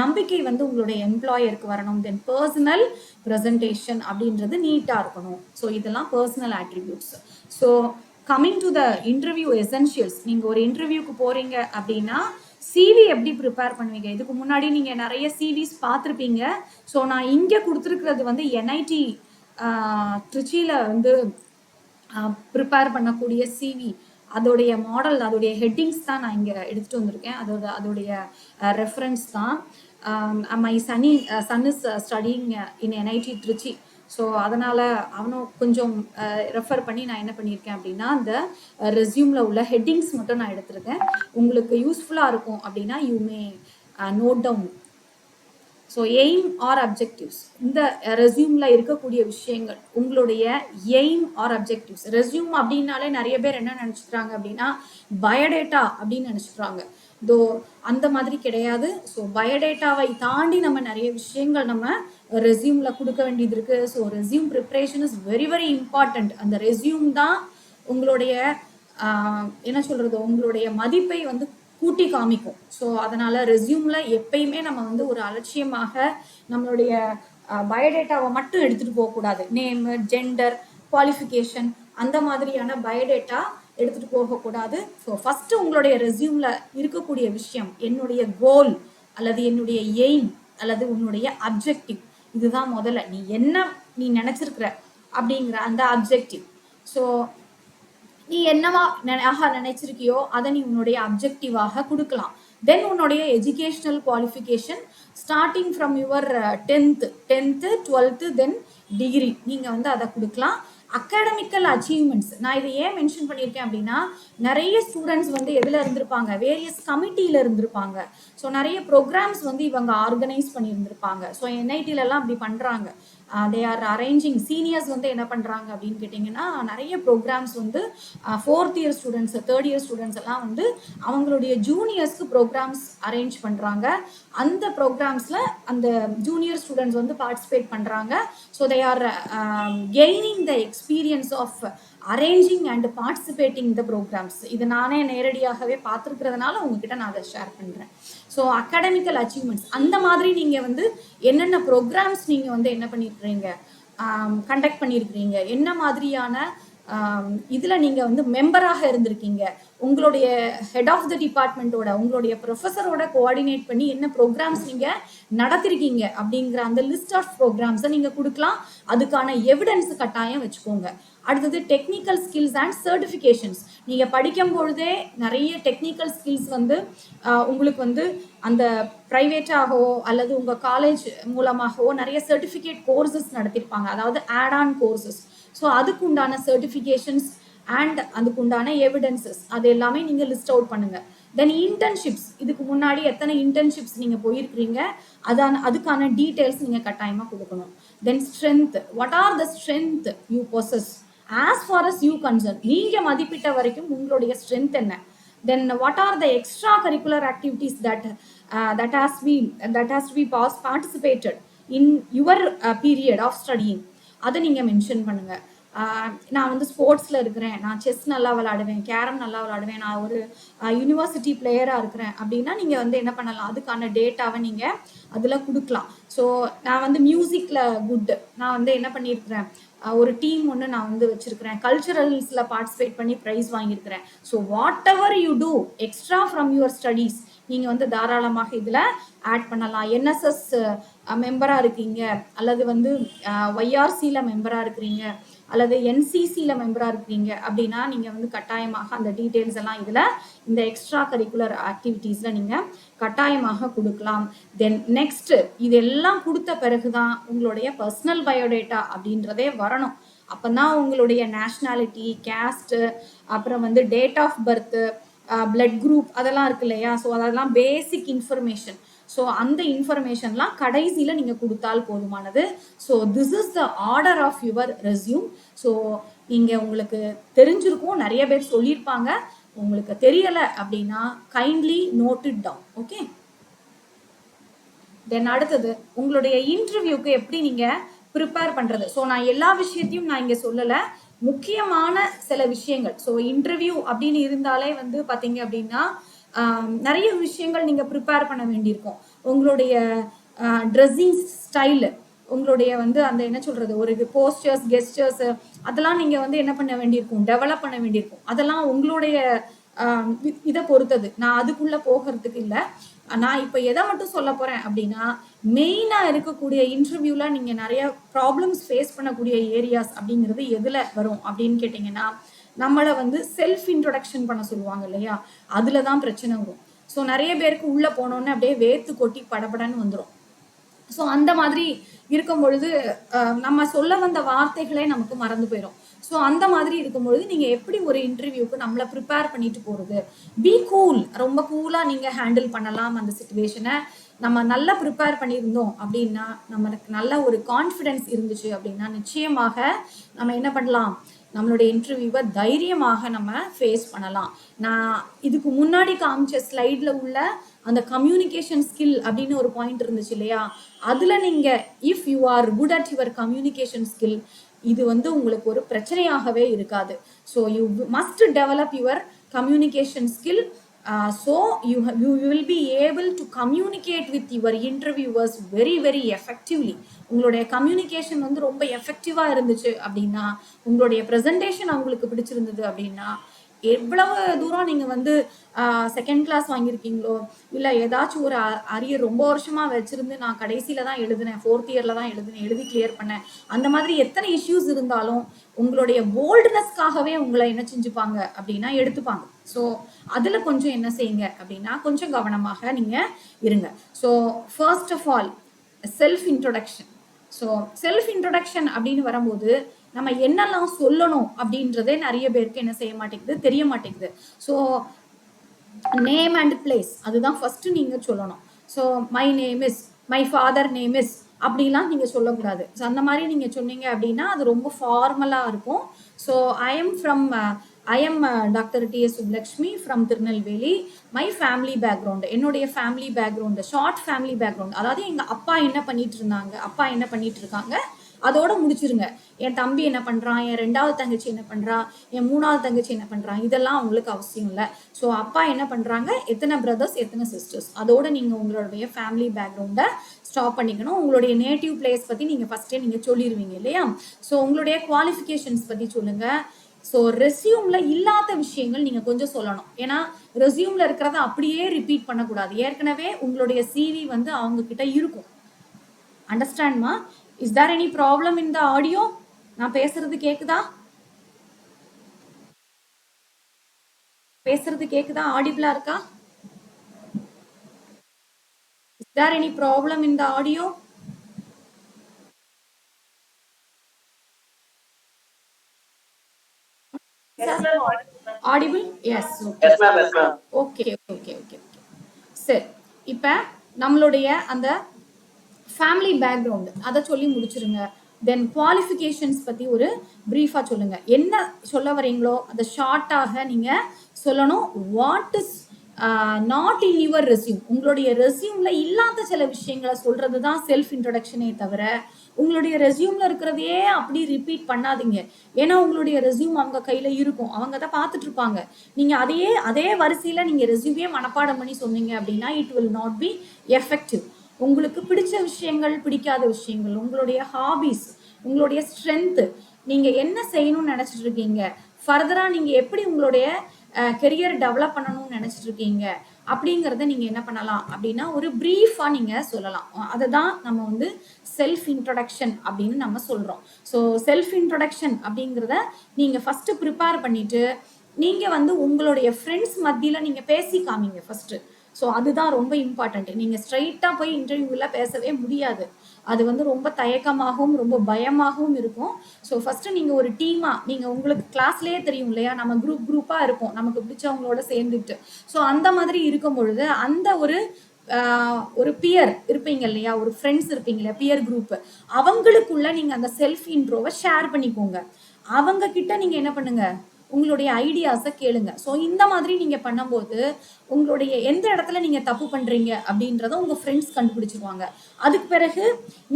நம்பிக்கை வந்து உங்களுடைய எம்ப்ளாயருக்கு வரணும். தென் பர்சனல் ப்ரெசன்டேஷன் அப்படின்றது நீட்டா இருக்கணும். ஸோ இதெல்லாம் personal attributes. So coming to the interview essentials. நீங்க ஒரு இன்டர்வியூக்கு போறீங்க அப்படின்னா சிவி எப்படி ப்ரிப்பேர் பண்ணுவீங்க? இதுக்கு முன்னாடி நீங்கள் நிறைய சிவிஸ் பார்த்துருப்பீங்க. ஸோ நான் இங்கே கொடுத்துருக்கிறது வந்து என்ஐடி திருச்சியில் வந்து ப்ரிப்பேர் பண்ணக்கூடிய சிவி, அதோடைய மாடல், அதோடைய ஹெட்டிங்ஸ் தான் நான் இங்கே எடுத்துகிட்டு வந்திருக்கேன். அதோடைய ரெஃபரன்ஸ் தான். My son is studying in NIT Trichy. So அதனால் அவனும் கொஞ்சம் ரெஃபர் பண்ணி நான் என்ன பண்ணியிருக்கேன் அப்படின்னா அந்த ரெஸ்யூமில் உள்ள ஹெட்டிங்ஸ் மட்டும் நான் எடுத்திருக்கேன். உங்களுக்கு யூஸ்ஃபுல்லாக இருக்கும் அப்படின்னா you may note down. So aim or objectives, இந்த ரெஸ்யூமில் இருக்கக்கூடிய விஷயங்கள் உங்களுடைய எய்ம் ஆர் அப்ஜெக்டிவ்ஸ். ரெஸ்யூம் அப்படின்னாலே நிறைய பேர் என்ன நினச்சிக்கிறாங்க அப்படின்னா பயோடேட்டா அப்படின்னு நினச்சிக்கிறாங்க. அந்த மாதிரி கிடையாது. ஸோ பயோடேட்டாவை தாண்டி நம்ம நிறைய விஷயங்கள் நம்ம ரெஸ்யூம்ல கொடுக்க வேண்டியது இருக்கு. So resume preparation is very very important. அந்த ரெஸ்யூம் தான் உங்களுடைய என்ன சொல்றது, உங்களுடைய மதிப்பை வந்து கூட்டி காமிக்கும். ஸோ அதனால ரெஸ்யூம்ல எப்பயுமே நம்ம வந்து ஒரு அலட்சியமாக நம்மளுடைய பயோடேட்டாவை மட்டும் எடுத்துட்டு போகக்கூடாது. நேம், ஜெண்டர், குவாலிஃபிகேஷன் அந்த மாதிரியான பயோடேட்டா எடுத்துட்டு போகக்கூடாது. ஸோ ஃபர்ஸ்ட் உங்களுடைய ரெஸ்யூம்ல இருக்கக்கூடிய விஷயம் என்னுடைய கோல் அல்லது என்னுடைய எய்ம் அல்லது உன்னுடைய அப்ஜெக்டிவ், இதுதான் முதல்ல. நீ நினைச்சிருக்கிற அப்படிங்கிற அந்த அப்ஜெக்டிவ். ஸோ நீ என்னவா நினைச்சிருக்கியோ அதை நீ உன்னுடைய அப்ஜெக்டிவாக கொடுக்கலாம். தென் உன்னுடைய educational qualification starting from your 10th 12th then degree நீங்கள் வந்து அதை கொடுக்கலாம். அகாடமிக்கல் அச்சீவ்மெண்ட்ஸ் நான் இதை ஏன் மென்ஷன் பண்ணியிருக்கேன் அப்படின்னா, நிறைய ஸ்டூடெண்ட்ஸ் வந்து எதில் இருந்திருப்பாங்க, வேரியஸ் கமிட்டியில் இருந்திருப்பாங்க. ஸோ நிறைய ப்ரோக்ராம்ஸ் வந்து இவங்க ஆர்கனைஸ் பண்ணியிருந்திருப்பாங்க. ஸோ என்ஐடிலலாம் அப்படி பண்ணுறாங்க. தே ஆர் அரேஞ்சிங் சீனியர்ஸ் வந்து என்ன பண்ணுறாங்க அப்படின்னு கேட்டிங்கன்னா, நிறைய ப்ரோக்ராம்ஸ் வந்து 4th year students 3rd year students எல்லாம் வந்து அவங்களுடைய ஜூனியர்ஸ்க்கு ப்ரோக்ராம்ஸ் அரேஞ்ச் பண்ணுறாங்க. அந்த ப்ரோக்ராம்ஸில் அந்த ஜூனியர் ஸ்டூடெண்ட்ஸ் வந்து பார்ட்டிசிபேட் பண்ணுறாங்க. So they are gaining the experience of arranging and participating the programs. இது நானே நேரடியாகவே பார்த்துருக்கிறதுனால உங்ககிட்ட நான் அதை ஷேர் பண்ணுறேன். ஸோ அகாடமிக்கல் அச்சீவ்மெண்ட்ஸ் அந்த மாதிரி நீங்கள் வந்து என்னென்ன ப்ரோக்ராம்ஸ் நீங்கள் வந்து என்ன பண்ணியிருக்கிறீங்க, கண்டக்ட் பண்ணியிருக்கிறீங்க, என்ன மாதிரியான இதில் நீங்கள் வந்து மெம்பராக இருந்திருக்கீங்க, உங்களுடைய ஹெட் ஆஃப் த டிபார்ட்மெண்ட்டோட உங்களுடைய ப்ரொஃபஸரோட கோஆர்டினேட் பண்ணி என்ன ப்ரோக்ராம்ஸ் நீங்கள் நடத்திருக்கீங்க அப்படிங்கிற அந்த லிஸ்ட் ஆஃப் ப்ரோக்ராம்ஸை நீங்கள் கொடுக்கலாம். அதுக்கான எவிடன்ஸ் கட்டாயம் வச்சுக்கோங்க. அடுத்தது டெக்னிக்கல் ஸ்கில்ஸ் அண்ட் சர்டிஃபிகேஷன்ஸ். நீங்கள் படிக்கும் பொழுதே நிறைய டெக்னிக்கல் ஸ்கில்ஸ் வந்து உங்களுக்கு வந்து அந்த ப்ரைவேட்டாகவோ அல்லது உங்கள் காலேஜ் மூலமாகவோ நிறைய சர்டிஃபிகேட் கோர்சஸ் நடத்திருப்பாங்க, அதாவது ஆட் ஆன் கோர்சஸ். ஸோ அதுக்குண்டான சர்டிஃபிகேஷன்ஸ் அண்ட் அதுக்குண்டான எவிடன்சஸ் அது எல்லாமே நீங்கள் லிஸ்ட் அவுட் பண்ணுங்கள். தென் இன்டர்ன்ஷிப்ஸ், இதுக்கு முன்னாடி எத்தனை இன்டர்ன்ஷிப்ஸ் நீங்கள் போயிருக்கிறீங்க அதுக்கான டீட்டெயில்ஸ் நீங்கள் கட்டாயமாக கொடுக்கணும். Then strength, what are the strength you possess as far as you concern, நீங்கள் மதிப்பிட்ட வரைக்கும் உங்களுடைய ஸ்ட்ரென்த் என்ன. Then what are the extracurricular activities that has to be participated in your period of studying, அதை நீங்கள் mention பண்ணுங்கள். நான் வந்து ஸ்போர்ட்ஸில் இருக்கிறேன், நான் செஸ் நல்லா விளாடுவேன், கேரம் நல்லா விளாடுவேன், நான் ஒரு யூனிவர்சிட்டி பிளேயராக இருக்கிறேன் அப்படின்னா நீங்கள் வந்து என்ன பண்ணலாம், அதுக்கான டேட்டாவை நீங்கள் அதில் கொடுக்கலாம். ஸோ நான் வந்து மியூசிக்கில் குட், நான் வந்து என்ன பண்ணியிருக்கிறேன், ஒரு டீம் ஒன்று நான் வந்து வச்சுருக்கிறேன், கல்ச்சுரல்ஸில் பார்ட்டிசிபேட் பண்ணி ப்ரைஸ் வாங்கியிருக்கிறேன். So whatever you do extra from your studies நீங்கள் வந்து தாராளமாக இதில் ஆட் பண்ணலாம். என்எஸ்எஸ் மெம்பராக இருக்கீங்க, அல்லது வந்து ஒய்ஆர்சியில் மெம்பராக இருக்கிறீங்க, அல்லது என்சிசியில் மெம்பராக இருக்கிறீங்க அப்படின்னா நீங்கள் வந்து கட்டாயமாக அந்த டீட்டெயில்ஸ் எல்லாம் இதில் இந்த எக்ஸ்ட்ரா கரிக்குலர் ஆக்டிவிட்டீஸில் நீங்கள் கட்டாயமாக கொடுக்கலாம். தென் நெக்ஸ்ட்டு இதெல்லாம் கொடுத்த பிறகு தான் உங்களுடைய பர்சனல் பயோடேட்டா அப்படின்றதே வரணும். அப்போ தான் உங்களுடைய நேஷ்னாலிட்டி, கேஸ்ட்டு, அப்புறம் வந்து date of birth, blood group அதெல்லாம் இருக்கு இல்லையா. ஸோ அதெல்லாம் பேசிக் இன்ஃபர்மேஷன். ஸோ அந்த இன்ஃபர்மேஷன்லாம் கடைசியில் நீங்கள் கொடுத்தால் போதுமானது. So this is the order of your resume. ஸோ நீங்கள் உங்களுக்கு தெரிஞ்சிருக்கும், நிறைய பேர் சொல்லியிருப்பாங்க. உங்களுக்கு தெரியலை அப்படின்னா kindly note it down. Okay. Then அடுத்தது உங்களுடைய இன்டர்வியூக்கு எப்படி நீங்கள் ப்ரிப்பேர் பண்ணுறது. ஸோ நான் எல்லா விஷயத்தையும் நான் இங்கே சொல்லலை, முக்கியமான சில விஷயங்கள். ஸோ இன்டர்வியூ அப்படின்னு இருந்தாலே வந்து பார்த்தீங்க அப்படின்னா நிறைய விஷயங்கள் நீங்கள் ப்ரிப்பேர் பண்ண வேண்டியிருக்கும். உங்களுடைய ட்ரெஸ்ஸிங் ஸ்டைலு, உங்களுடைய வந்து அந்த என்ன சொல்கிறது, ஒரு போஸ்டர்ஸ், கெஸ்டர்ஸு அதெல்லாம் நீங்கள் வந்து என்ன பண்ண வேண்டியிருக்கும், டெவலப் பண்ண வேண்டியிருக்கும். அதெல்லாம் உங்களுடைய இதை பொறுத்தது. நான் அதுக்குள்ளே போகிறதுக்கு இல்லை. நான் இப்போ எதை மட்டும் சொல்ல போகிறேன் அப்படின்னா, மெயினாக இருக்கக்கூடிய இன்டர்வியூவில் நீங்கள் நிறைய ப்ராப்ளம்ஸ் ஃபேஸ் பண்ணக்கூடிய ஏரியாஸ் அப்படிங்கிறது எதில் வரும் அப்படின்னு கேட்டிங்கன்னா, நம்மளை வந்து செல்ஃப் இன்ட்ரொடக்ஷன் பண்ண சொல்லுவாங்க இல்லையா, அதில் தான் பிரச்சனை வரும். ஸோ நிறைய பேருக்கு உள்ளே போனோன்னே அப்படியே வேர்த்து கொட்டி படபடன்னு வந்துடும். ஸோ அந்த மாதிரி இருக்கும் பொழுது நம்ம சொல்ல வந்த வார்த்தைகளே நமக்கு மறந்து போயிடும். ஸோ அந்த மாதிரி இருக்கும்பொழுது நீங்கள் எப்படி ஒரு இன்டர்வியூக்கு நம்மளை ப்ரிப்பேர் பண்ணிட்டு போகிறது. பி கூல், ரொம்ப கூலாக நீங்கள் ஹேண்டில் பண்ணலாம் அந்த சிச்சுவேஷனை. நம்ம நல்லா ப்ரிப்பேர் பண்ணியிருந்தோம் அப்படின்னா, நம்மளுக்கு நல்ல ஒரு கான்ஃபிடென்ஸ் இருந்துச்சு அப்படின்னா நிச்சயமாக நம்ம என்ன பண்ணலாம், நம்மளுடைய இன்டர்வியூவை தைரியமாக நம்ம ஃபேஸ் பண்ணலாம். நான் இதுக்கு முன்னாடி காமிச்ச ஸ்லைடில் உள்ள அந்த கம்யூனிகேஷன் ஸ்கில் அப்படின்னு ஒரு பாயிண்ட் இருந்துச்சு இல்லையா, அதில் நீங்கள் if you are good at your communication skill, இது வந்து உங்களுக்கு ஒரு பிரச்சனையாகவே இருக்காது. So you must develop your communication skill. So you will be able to communicate with your interviewers very very effectively. உங்களுடைய கம்யூனிகேஷன் வந்து ரொம்ப எஃபெக்டிவாக இருந்துச்சு அப்படின்னா, உங்களுடைய ப்ரெசன்டேஷன் அவங்களுக்கு பிடிச்சிருந்தது அப்படின்னா, எவ்வளவு தூரம் நீங்க வந்து செகண்ட் கிளாஸ் வாங்கியிருக்கீங்களோ இல்ல ஏதாச்சும் ஒரு அரியர் ரொம்ப வருஷமா வச்சிருந்து நான் கடைசியில தான் எழுதினேன், ஃபோர்த் இயர்ல தான் எழுதினேன், எழுதி கிளியர் பண்ணேன், அந்த மாதிரி எத்தனை இஷ்யூஸ் இருந்தாலும் உங்களுடைய போல்ட்னஸ்க்காகவே உங்களை என்ன செஞ்சுப்பாங்க அப்படின்னா எடுத்துப்பாங்க. ஸோ அதுல கொஞ்சம் என்ன செய்யுங்க அப்படின்னா கொஞ்சம் கவனமாக நீங்க இருங்க. So first of all self introduction. So self introduction அப்படின்னு வரும்போது நம்ம என்னெல்லாம் சொல்லணும் அப்படின்றதே நிறைய பேருக்கு என்ன செய்ய மாட்டேங்குது, தெரிய மாட்டேங்குது. ஸோ நேம் அண்ட் பிளேஸ் அதுதான் ஃபர்ஸ்ட் நீங்க சொல்லணும். So my name is, my father name is அப்படிலாம் நீங்க சொல்லக்கூடாது. ஸோ அந்த மாதிரி நீங்க சொன்னீங்க அப்படின்னா அது ரொம்ப ஃபார்மலா இருக்கும். So I am doctor D S. Subbulakshmi from Tirunelveli. My family background, என்னுடைய family background, short family background, அதாவது எங்க அப்பா என்ன பண்ணிட்டு இருந்தாங்க, அப்பா என்ன பண்ணிட்டு இருக்காங்க, அதோட முடிச்சிருங்க. என் தம்பி என்ன பண்றான், என் ரெண்டாவது தங்கச்சி என்ன பண்றா, என் மூணாவது தங்கச்சி என்ன பண்றான், இதெல்லாம் உங்களுக்கு அவசியம் இல்லை. ஸோ அப்பா என்ன பண்றாங்க, எத்தனை பிரதர்ஸ், எத்தனை சிஸ்டர்ஸ், அதோட நீங்க உங்களுடைய ஃபேமிலி பேக்ரவுண்டை ஸ்டாப் பண்ணிக்கணும். உங்களுடைய நேட்டிவ் பிளேஸ் பத்தி நீங்க ஃபர்ஸ்டே நீங்க சொல்லிடுவீங்க இல்லையா. ஸோ உங்களுடைய குவாலிஃபிகேஷன்ஸ் பத்தி சொல்லுங்க. ஸோ ரெஸ்யூம்ல இல்லாத விஷயங்கள் நீங்க கொஞ்சம் சொல்லணும். ஏன்னா ரெஸ்யூம்ல இருக்கிறத அப்படியே ரிப்பீட் பண்ணக்கூடாது. ஏற்கனவே உங்களுடைய சிவி வந்து அவங்க கிட்ட இருக்கும். அண்டர்ஸ்டாண்ட்மா? Is there any problem in the audio? நான் பேசுறது கேக்குதா? பேசுறது கேக்குதா? ஆடிபிளா இருக்கா? Is there any problem in the audio? Audible? Yes. Okay okay okay. சரி, இப்ப நம்மளுடைய அந்த ஃபேமிலி பேக்ரவுண்ட் அதை சொல்லி முடிச்சிருங்க. தென் குவாலிஃபிகேஷன்ஸ் பற்றி ஒரு ப்ரீஃபாக சொல்லுங்கள். என்ன சொல்ல வரீங்களோ அதை ஷார்ட்டாக நீங்கள் சொல்லணும். What is not in your resume, உங்களுடைய ரெஸ்யூம்ல இல்லாத சில விஷயங்களை சொல்றது தான் செல்ஃப் இன்ட்ரடக்ஷனே தவிர உங்களுடைய ரெஸ்யூம்ல இருக்கிறதையே அப்படி ரிப்பீட் பண்ணாதீங்க. ஏன்னா உங்களுடைய ரெஸ்யூம் அவங்க கையில இருக்கும், அவங்க அதை பார்த்துட்டு இருப்பாங்க. நீங்க அதே வரிசையில நீங்க ரெஸ்யூமே மனப்பாடம் பண்ணி சொன்னீங்க அப்படின்னா it will not be effective. உங்களுக்கு பிடிச்ச விஷயங்கள், பிடிக்காத விஷயங்கள், உங்களுடைய ஹாபிஸ், உங்களுடைய ஸ்ட்ரென்த், நீங்க என்ன செய்யணும்னு நினைச்சிட்டு இருக்கீங்க, ஃபர்தரா நீங்க எப்படி உங்களுடைய கெரியர் டெவலப் பண்ணணும்னு நினைச்சிட்டு இருக்கீங்க அப்படிங்கிறத நீங்க என்ன பண்ணலாம் அப்படின்னா ஒரு பிரீஃபா நீங்க சொல்லலாம். அதை தான் நம்ம வந்து செல்ஃப் இன்ட்ரொடக்ஷன் அப்படின்னு நம்ம சொல்றோம். ஸோ செல்ஃப் இன்ட்ரொடக்ஷன் அப்படிங்கிறத நீங்க ஃபர்ஸ்ட் ப்ரிப்பேர் பண்ணிட்டு நீங்க வந்து உங்களுடைய ஃப்ரெண்ட்ஸ் மத்தியில நீங்க பேசி காமிங்க ஃபர்ஸ்ட். ஸோ அதுதான் ரொம்ப இம்பார்ட்டன்ட். நீங்க ஸ்ட்ரைட்டா போய் இன்டர்வியூல பேசவே முடியாது. அது வந்து ரொம்ப தயக்கமாகவும் ரொம்ப பயமாகவும் இருக்கும். ஸோ ஃபர்ஸ்ட் நீங்க ஒரு டீமா, நீங்க உங்களுக்கு கிளாஸ்லயே தெரியும் இல்லையா, நம்ம குரூப்பா இருப்போம் நமக்கு பிடிச்சவங்களோட சேர்ந்துட்டு. ஸோ அந்த மாதிரி இருக்கும் பொழுது அந்த ஒரு பியர் இருப்பீங்க இல்லையா, ஒரு ஃப்ரெண்ட்ஸ் இருப்பீங்க இல்லையா, பியர் குரூப், அவங்களுக்குள்ள நீங்க அந்த செல்ஃப் இன்ட்ரோவை ஷேர் பண்ணிக்கோங்க. அவங்க கிட்ட நீங்க என்ன பண்ணுங்க, உங்களுடைய ஐடியாஸை கேளுங்க. ஸோ இந்த மாதிரி நீங்க பண்ணும்போது உங்களுடைய எந்த இடத்துல நீங்க தப்பு பண்றீங்க அப்படின்றத உங்க ஃப்ரெண்ட்ஸ் கண்டுபிடிச்சிருவாங்க. அதுக்கு பிறகு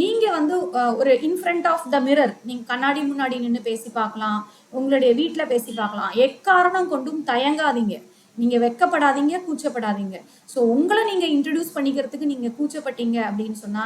நீங்க வந்து ஒரு in front of the mirror நீங்க கண்ணாடி முன்னாடி நின்று பேசி பார்க்கலாம், உங்களுடைய வீட்டுல பேசி பார்க்கலாம். எக்காரணம் கொண்டும் தயங்காதீங்க, நீங்க வெக்கப்படாதீங்க, கூச்சப்படாதீங்க. ஸோ உங்களை நீங்க இன்ட்ரடியூஸ் பண்ணிக்கிறதுக்கு நீங்க கூச்சப்பட்டீங்க அப்படின்னு சொன்னா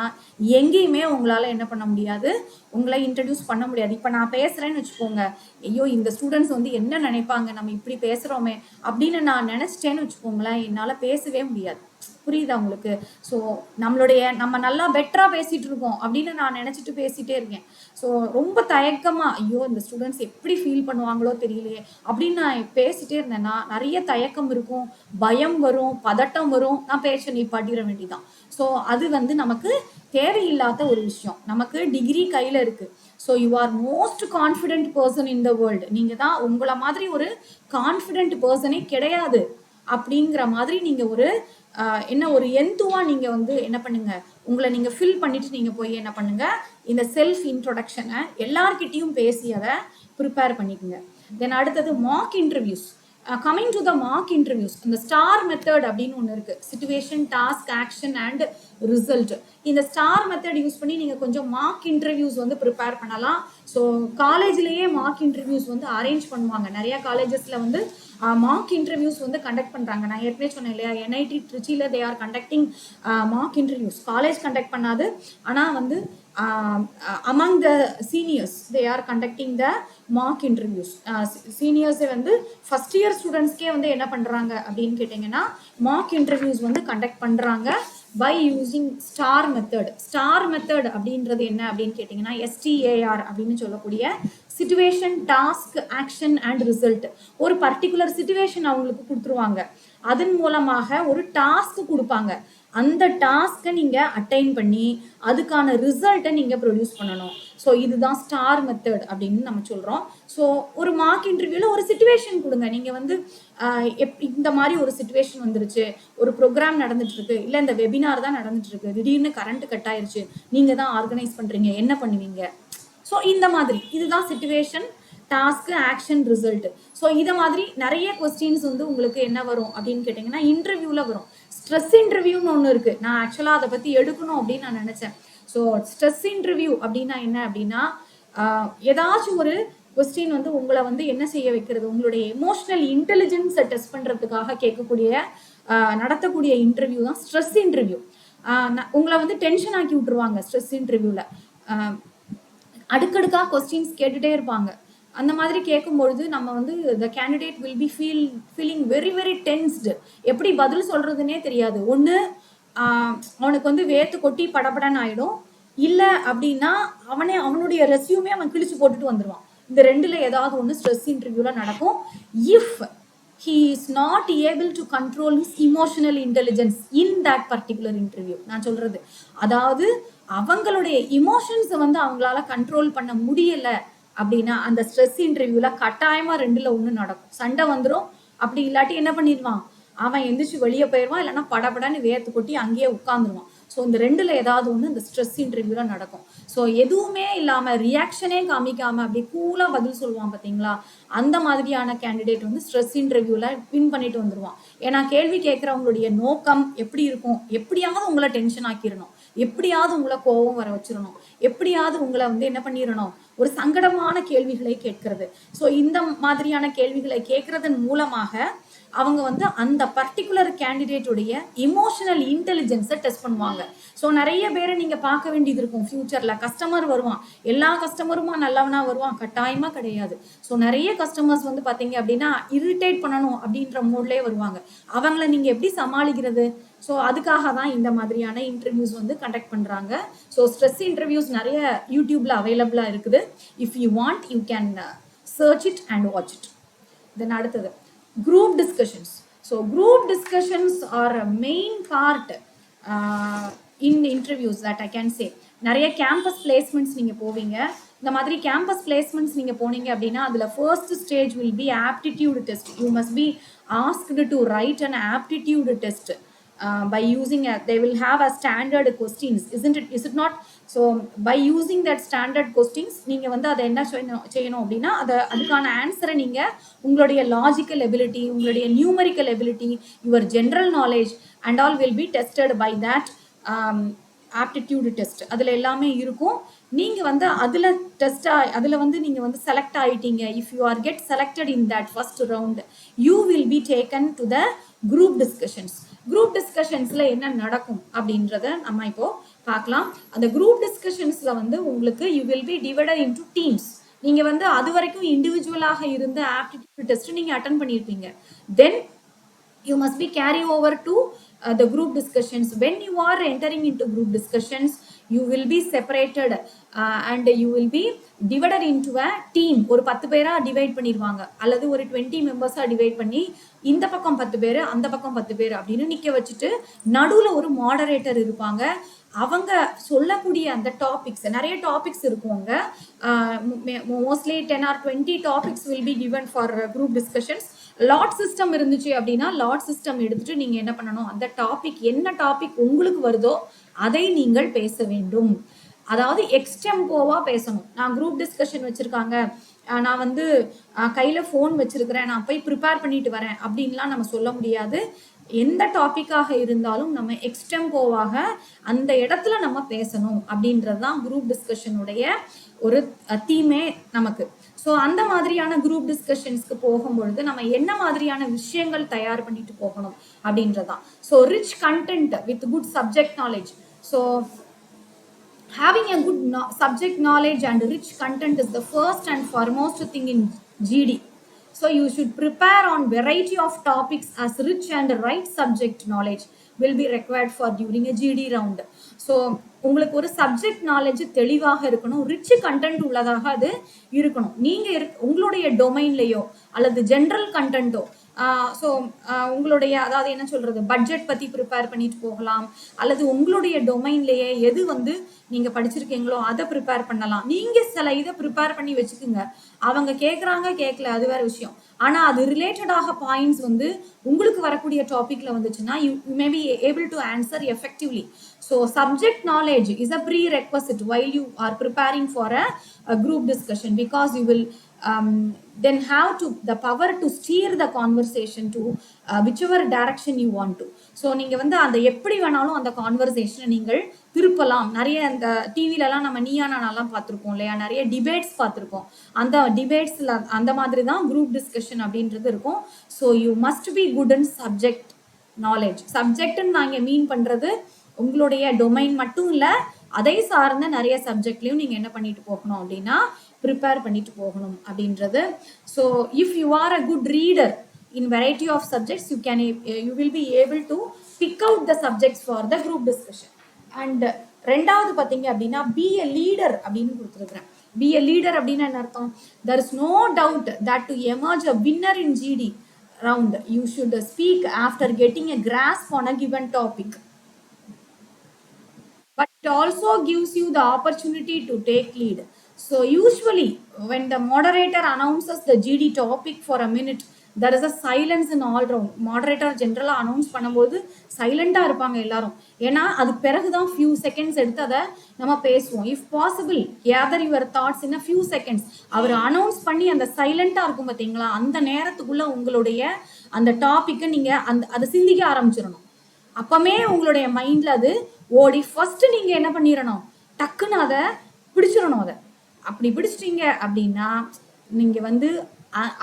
எங்கேயுமே உங்களால என்ன பண்ண முடியாது, உங்களை இன்ட்ரடியூஸ் பண்ண முடியாது. இப்ப நான் பேசுறேன்னு வச்சுக்கோங்க, ஐயோ இந்த ஸ்டூடெண்ட்ஸ் வந்து என்ன நினைப்பாங்க நம்ம இப்படி பேசுறோமே அப்படின்னு நான் நினைச்சிட்டேன்னு வச்சுக்கோங்களேன், என்னால பேசவே முடியாது. புரியுதா உங்களுக்கு? ஸோ நம்ம நல்லா பெட்டரா பேசிட்டு இருக்கோம் அப்படின்னு நான் நினைச்சிட்டு பேசிட்டே இருக்கேன். ஸோ ரொம்ப தயக்கமா ஐயோ இந்த ஸ்டூடெண்ட்ஸ் எப்படி ஃபீல் பண்ணுவாங்களோ தெரியலையே அப்படின்னு நான் பேசிட்டே இருந்தேன்னா நிறைய தயக்கம் இருக்கும், பயம் வரும், பதட்டம் வரும், நான் பேச்ச நிப்பாட்டிட வேண்டியதான். ஸோ அது வந்து நமக்கு தேவையில்லாத ஒரு விஷயம். நமக்கு டிகிரி கையில இருக்கு. So you are most confident person in the world. நீங்க தான் உங்களை மாதிரி ஒரு கான்ஃபிடென்ட் பர்சனே கிடையாது அப்படிங்கிற மாதிரி நீங்க ஒரு ஒரு எந்துவா நீங்க வந்து என்ன பண்ணுங்க, உங்களை நீங்க ஃபில் பண்ணிட்டு நீங்க போய் என்ன பண்ணுங்க, இந்த செல்ஃப் இன்ட்ரோடக்ஷனை எல்லார்கிட்டையும் பேசி அதை ப்ரிப்பேர் பண்ணிக்கோங்க. தென் அடுத்தது mark interviews. Coming to the mark interviews, இந்த ஸ்டார் மெத்தட் அப்படின்னு ஒன்று இருக்கு. Situation, task, action and result. இந்த ஸ்டார் மெத்தட் யூஸ் பண்ணி நீங்க கொஞ்சம் மார்க் இன்டர்வியூஸ் வந்து ப்ரிப்பேர் பண்ணலாம். ஸோ காலேஜ்லயே மார்க் இன்டர்வியூஸ் வந்து அரேஞ்ச் பண்ணுவாங்க. நிறைய காலேஜஸ்ல வந்து மார்க் இன்டர்வியூஸ் வந்து கண்டக்ட் பண்றாங்க. நான் ஏற்கனவே சொன்னேன் இல்லையா, NIT திருச்சியில they are conducting mark interviews. College conduct பண்ணாது, ஆனா வந்து among the seniors they are conducting the mock interviews. Seniors வந்து ஃபர்ஸ்ட் இயர் ஸ்டூடெண்ட்ஸ்க்கே வந்து என்ன பண்றாங்க அப்படின்னு கேட்டிங்கன்னா மாக் இன்டர்வியூஸ் வந்து கண்டக்ட் பண்றாங்க by using star method. Star method அப்படின்றது என்ன அப்படின்னு கேட்டிங்கன்னா STAR அப்படின்னு சொல்லக்கூடிய situation, task, action and result. ஒரு பர்டிகுலர் சிச்சுவேஷன் அவங்களுக்கு கொடுத்துருவாங்க, அதன் மூலமாக ஒரு டாஸ்க் கொடுப்பாங்க, அந்த டாஸ்க்கை நீங்கள் அட்டைன் பண்ணி அதுக்கான ரிசல்ட்டை நீங்கள் ப்ரொடியூஸ் பண்ணணும். ஸோ இதுதான் ஸ்டார் மெத்தட் அப்படின்னு நம்ம சொல்கிறோம். ஸோ ஒரு மார்க் இன்டர்வியூவில் ஒரு சிச்சுவேஷன் கொடுங்க. நீங்கள் வந்து இந்த மாதிரி ஒரு சிச்சுவேஷன் வந்துருச்சு, ஒரு ப்ரோக்ராம் நடந்துட்டு இருக்கு, இல்லை இந்த வெபினார் தான் நடந்துட்டு இருக்கு, திடீர்னு கரண்ட் கட் ஆயிருச்சு, நீங்கள் தான் ஆர்கனைஸ் பண்ணுறீங்க, என்ன பண்ணுவீங்க? ஸோ இந்த மாதிரி இதுதான் situation, task, action, result. So இதை மாதிரி நிறைய கொஸ்டின்ஸ் வந்து உங்களுக்கு என்ன வரும் அப்படின்னு கேட்டிங்கன்னா இன்டர்வியூவில் வரும். ஸ்ட்ரெஸ் இன்டர்வியூன்னு ஒன்று இருக்குது. நான் ஆக்சுவலாக அதை பற்றி எடுக்கணும் அப்படின்னு நான் நினச்சேன். ஸோ ஸ்ட்ரெஸ் இன்டர்வியூ அப்படின்னா என்ன அப்படின்னா ஏதாச்சும் ஒரு கொஸ்டின் வந்து உங்களை வந்து என்ன செய்ய வைக்கிறது, உங்களுடைய எமோஷனல் இன்டெலிஜென்ஸை டெஸ்ட் பண்ணுறதுக்காக கேட்கக்கூடிய நடத்தக்கூடிய இன்டர்வியூ தான் ஸ்ட்ரெஸ் இன்டர்வியூ. உங்களை வந்து டென்ஷன் ஆக்கி விட்டுருவாங்க ஸ்ட்ரெஸ் இன்டர்வியூவில். அடுக்கடுக்காக கொஸ்டின்ஸ் கேட்டுகிட்டே இருப்பாங்க. அந்த மாதிரி கேட்கும்பொழுது நம்ம வந்து the candidate will be feeling very very டென்ஸ்டு. எப்படி பதில் சொல்கிறதுனே தெரியாது. ஒன்று அவனுக்கு வந்து வேத்து கொட்டி படபடன்னு ஆகிடும், இல்லை அப்படின்னா அவனுடைய ரெஸ்யூமே அவன் கிழிச்சு போட்டுட்டு வந்துடுவான். இந்த ரெண்டில் ஏதாவது ஒன்று ஸ்ட்ரெஸ் இன்டர்வியூவில் நடக்கும். If he is not able to control his emotional intelligence in that particular interview. நான் சொல்றது அதாவது அவங்களுடைய இமோஷன்ஸை வந்து அவங்களால கண்ட்ரோல் பண்ண முடியல அப்படின்னா அந்த ஸ்ட்ரெஸ் இன்டர்வியூல கட்டாயமா ரெண்டுல ஒண்ணு நடக்கும், சண்டை வந்துடும். அப்படி இல்லாட்டி என்ன பண்ணிடுவான், அவன் எந்திரிச்சு வெளியே போயிடுவான், இல்லைன்னா படபடன்னு வேர்த்து கொட்டி அங்கேயே உட்காந்துருவான். ஸோ இந்த ரெண்டுல ஏதாவது ஒன்று இந்த ஸ்ட்ரெஸ் இன்டர்வியூல நடக்கும். ஸோ எதுவுமே இல்லாமல் ரியாக்ஷனே காமிக்காம அப்படியே கூலாக பதில் சொல்லுவான் பார்த்தீங்களா, அந்த மாதிரியான கேண்டிடேட் வந்து ஸ்ட்ரெஸ் இன்டர்வியூல வின் பண்ணிட்டு வந்துடுவான். ஏன்னா கேள்வி கேட்குறவங்களுடைய நோக்கம் எப்படி இருக்கும், எப்படியாவது உங்களை டென்ஷன் ஆக்கிடணும், எப்படியாவது உங்களை கோபம் வர வச்சிடணும், எப்படியாவது உங்களை வந்து என்ன பண்ணிடணும், ஒரு சங்கடமான கேள்விகளை கேட்கிறது. ஸோ இந்த மாதிரியான கேள்விகளை கேட்கறதன் மூலமாக அவங்க வந்து அந்த பர்டிகுலர் கேண்டிடேட்டுடைய இமோஷனல் இன்டெலிஜென்ஸை டெஸ்ட் பண்ணுவாங்க. ஸோ நிறைய பேரை நீங்கள் பார்க்க வேண்டியது இருக்கும் ஃபியூச்சரில். கஸ்டமர் வருவான், எல்லா கஸ்டமருமா நல்லவனா வருவான் கட்டாயமாக கிடையாது. ஸோ நிறைய கஸ்டமர்ஸ் வந்து பார்த்தீங்க அப்படின்னா இரிட்டேட் பண்ணணும் அப்படின்ற மூட்லேயே வருவாங்க. அவங்கள நீங்கள் எப்படி சமாளிக்கிறது? ஸோ அதுக்காக தான் இந்த மாதிரியான இன்டர்வியூஸ் வந்து கண்டக்ட் பண்ணுறாங்க. ஸோ ஸ்ட்ரெஸ் இன்டர்வியூஸ் நிறைய யூடியூப்ல அவைலபிளாக இருக்குது. If you want you can search it and watch it. Then அடுத்தது group discussions. So group discussions are a main part in interviews that I can say. நிறைய campus placements நீங்கள் போவீங்க. இந்த மாதிரி கேம்பஸ் பிளேஸ்மெண்ட்ஸ் நீங்கள் போனீங்க அப்படின்னா அதில் first stage will be aptitude test. You must B asked to right an aptitude test by using they will have a standard questions, isn't it? Is it not? So by using that standard questions நீங்க வந்து அதை என்ன செய்யணும் அப்படின்னா அதுக்கான ஆன்சரை நீங்க உங்களுடைய லாஜிக்கல் எபிலிட்டி, உங்களுடைய numerical ability, your general knowledge and all will be tested by that aptitude test. அதில் எல்லாமே இருக்கும். நீங்கள் வந்து அதில் வந்து நீங்கள் வந்து செலக்ட் ஆகிட்டீங்க. If you are get selected in that first round you will be taken to the group discussions. Group டிஸ்கஷன்ஸில் என்ன நடக்கும் அப்படின்றத நம்ம இப்போ பார்க்கலாம். அந்த குரூப் டிஸ்கஷன்ஸில் வந்து உங்களுக்கு you will B divided into teams. நீங்கள் வந்து அது வரைக்கும் இண்டிவிஜுவலாக இருந்த ஆப்டிடியூட் டெஸ்ட் நீங்கள் அட்டன் பண்ணியிருப்பீங்க. தென் you must be carry over to the group discussions. When you are entering into group discussions you will be separated and you will be divided into a team. ஒரு 10 பேரா divide பண்ணிடுவாங்க, அல்லது ஒரு 20 மெம்பர்ஸா divide பண்ணி இந்த பக்கம் 10 பேர் அந்த பக்கம் 10 பேர் அப்படின்னு நிற்க வச்சுட்டு நடுவில் ஒரு மாடரேட்டர் இருப்பாங்க. அவங்க சொல்லக்கூடிய அந்த டாபிக்ஸ், நிறைய டாபிக்ஸ் இருக்குவாங்க. Mostly 10 or 20 topics will be given for group discussions. Lot system இருந்துச்சு அப்படின்னா லாட் சிஸ்டம் எடுத்துட்டு நீங்க என்ன பண்ணணும், அந்த டாபிக் என்ன டாபிக் உங்களுக்கு வருதோ அதை நீங்கள் பேச வேண்டும். அதாவது எக்ஸ்டெம்போவா பேசணும். நான் குரூப் டிஸ்கஷன் வச்சிருக்காங்க, நான் வந்து கையில ஃபோன் வச்சிருக்கிறேன், நான் போய் ப்ரிப்பேர் பண்ணிட்டு வரேன் அப்படின்லாம் நம்ம சொல்ல முடியாது. எந்த டாபிக்காக இருந்தாலும் நம்ம எக்ஸ்டெம்போவாக அந்த இடத்துல நம்ம பேசணும் அப்படின்றது தான் குரூப் டிஸ்கஷனுடைய ஒரு தீமே நமக்கு. ஸோ அந்த மாதிரியான குரூப் டிஸ்கஷன்ஸ்க்கு போகும்பொழுது நம்ம என்ன மாதிரியான விஷயங்கள் தயார் பண்ணிட்டு போகணும் அப்படின்றதான். So rich content with good subject knowledge. So having a good subject knowledge and rich content is the first and foremost thing in GD. So you should prepare on variety of topics as rich and right subject knowledge will be required for during a GD round. So உங்களுக்கு ஒரு subject knowledge தெளிவாக இருக்கணும், rich content உள்ளதாக அது இருக்கணும். நீங்க உங்களுடைய டொமைன்லயோ அல்லது ஜென்ரல் கண்டென்ட்டோ ஸோ உங்களுடைய அதாவது என்ன சொல்றது பட்ஜெட் பத்தி ப்ரிப்பேர் பண்ணிட்டு போகலாம், அல்லது உங்களுடைய டொமைன்லயே எது வந்து நீங்க படிச்சிருக்கீங்களோ அதை ப்ரிப்பேர் பண்ணலாம். நீங்க சில இதை ப்ரிப்பேர் பண்ணி வச்சுக்குங்க, அவங்க கேட்குறாங்க கேட்கல அது வேற விஷயம். ஆனா அது ரிலேட்டடாக பாயிண்ட்ஸ் வந்து உங்களுக்கு வரக்கூடிய டாபிக்ல வந்துச்சுன்னா you may be able to answer effectively. So subject knowledge is a prerequisite while you are preparing for a group discussion, because you will then have to the power to steer the conversation to whichever direction you want to. So நீங்க வந்து அந்த எப்படி வேணாலும் அந்த கான்வர்சேஷனை நீங்கள் திருப்பலாம். நிறைய அந்த டிவிலலாம் நம்ம நீயா நானாலாம் பார்த்துருக்கோம் இல்லையா, நிறைய டிபேட்ஸ் பார்த்துருக்கோம். அந்த டிபேட்ஸில் அந்த மாதிரி தான் குரூப் டிஸ்கஷன் அப்படின்றது இருக்கும். So you must be good in subject knowledge. சப்ஜெக்ட்னு நாங்கள் மீன் பண்ணுறது உங்களுடைய டொமைன் மட்டும் இல்லை, அதை சார்ந்த நிறைய சப்ஜெக்ட்லையும் நீங்கள் என்ன பண்ணிட்டு போகணும் அப்படின்னா ப்ரிப்பேர் பண்ணிட்டு போகணும் அப்படின்றது. So if you R a good reader in variety of subjects you will be able to pick out the subjects for the group discussion. And ரெண்டாவது பார்த்தீங்க அப்படின்னா be a leader அப்படின்னு கொடுத்துருக்குறேன். be a leader அப்படின்னா என்ன அர்த்தம்? there is no doubt that to emerge a winner in GD round you should speak after getting a grasp on a given topic, but it also gives you the opportunity to take lead. So usually when the moderator announces the GD topic for a minute, there is a silence in all round. Moderator ஜென்ரலாக announce பண்ணும்போது சைலண்டாக இருப்பாங்க எல்லாரும், ஏன்னா அதுக்கு பிறகு தான் few seconds எடுத்து அதை நம்ம பேசுவோம். If possible gather your thoughts in a few seconds. அவர் அனௌன்ஸ் பண்ணி அந்த சைலண்டாக இருக்கும் பார்த்தீங்களா, அந்த நேரத்துக்குள்ள உங்களுடைய அந்த டாப்பிக்கை நீங்கள் அதை சிந்திக்க ஆரம்பிச்சிடணும். அப்பமே உங்களுடைய மைண்ட்ல அது ஓடி ஃபர்ஸ்ட் நீங்க என்ன பண்ணிடணும், டக்குன்னு அதை பிடிச்சிடணும். அதை அப்படி பிடிச்சிட்டீங்க அப்படின்னா நீங்க வந்து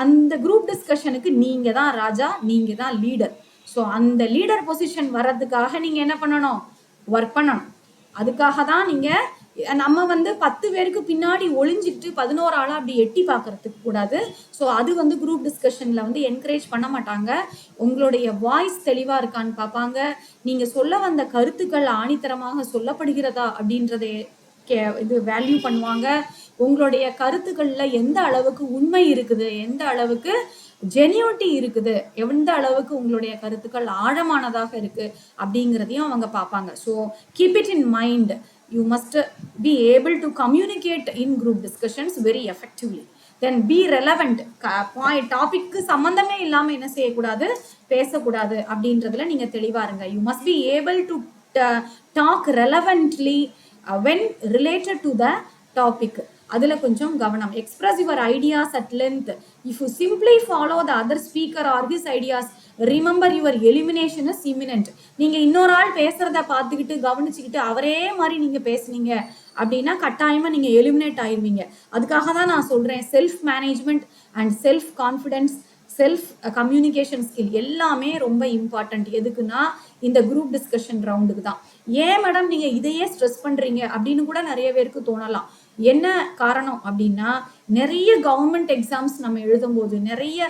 அந்த குரூப் டிஸ்கஷனுக்கு நீங்க தான் ராஜா, நீங்க தான் லீடர். ஸோ அந்த லீடர் பொசிஷன் வர்றதுக்காக நீங்க என்ன பண்ணணும், ஒர்க் பண்ணணும். அதுக்காக தான் நீங்க நம்ம வந்து 10 பேருக்கு பின்னாடி ஒளிஞ்சிட்டு 11 ஆளா அப்படி எட்டி பார்க்கறதுக்கு கூடாது. ஸோ அது வந்து குரூப் டிஸ்கஷன்ல வந்து என்கரேஜ் பண்ண மாட்டாங்க. உங்களுடைய வாய்ஸ் தெளிவா இருக்கான்னு பார்ப்பாங்க, நீங்க சொல்ல வந்த கருத்துக்கள் ஆணித்தரமாக சொல்லப்படுகிறதா அப்படின்றதை இது வேல்யூ பண்ணுவாங்க. உங்களுடைய கருத்துக்கள்ல எந்த அளவுக்கு உண்மை இருக்குது, எந்த அளவுக்கு ஜெனியூனிட்டி இருக்குது, எந்த அளவுக்கு உங்களுடைய கருத்துக்கள் ஆழமானதாக இருக்கு அப்படிங்கிறதையும் அவங்க பார்ப்பாங்க. So keep it in mind. You must be able to communicate in group discussions very effectively. Then be relevant. டாபிக்கு சம்பந்தமே இல்லாம என்ன செய்யக்கூடாது, பேசக்கூடாது அப்படின்றதுல நீங்க தெளிவா இருங்க. You must be able to talk relevantly when related to the topic. அதுல கொஞ்சம் கவனம். Express your ideas at length. If you simply follow the other speaker or his ideas, remember your elimination is imminent. நீங்க இன்னொரு ஆள் பேசுறத பார்த்துக்கிட்டு கவனிச்சுக்கிட்டு அவரே மாதிரி நீங்க பேசுனீங்க அப்படின்னா கட்டாயமா நீங்க எலிமினேட் ஆயிருவீங்க. அதுக்காக தான் நான் சொல்றேன், self management and self confidence, self communication skill எல்லாமே ரொம்ப இம்பார்ட்டன்ட். எதுக்குன்னா இந்த குரூப் டிஸ்கஷன் ரவுண்டுக்கு தான். ஏன் மேடம் நீங்க இதையே ஸ்ட்ரெஸ் பண்றீங்க அப்படின்னு கூட நிறைய பேருக்கு தோணலாம். என்ன காரணம் அப்படின்னா, நிறைய கவர்மெண்ட் எக்ஸாம்ஸ் நம்ம எழுதும்போது, நிறைய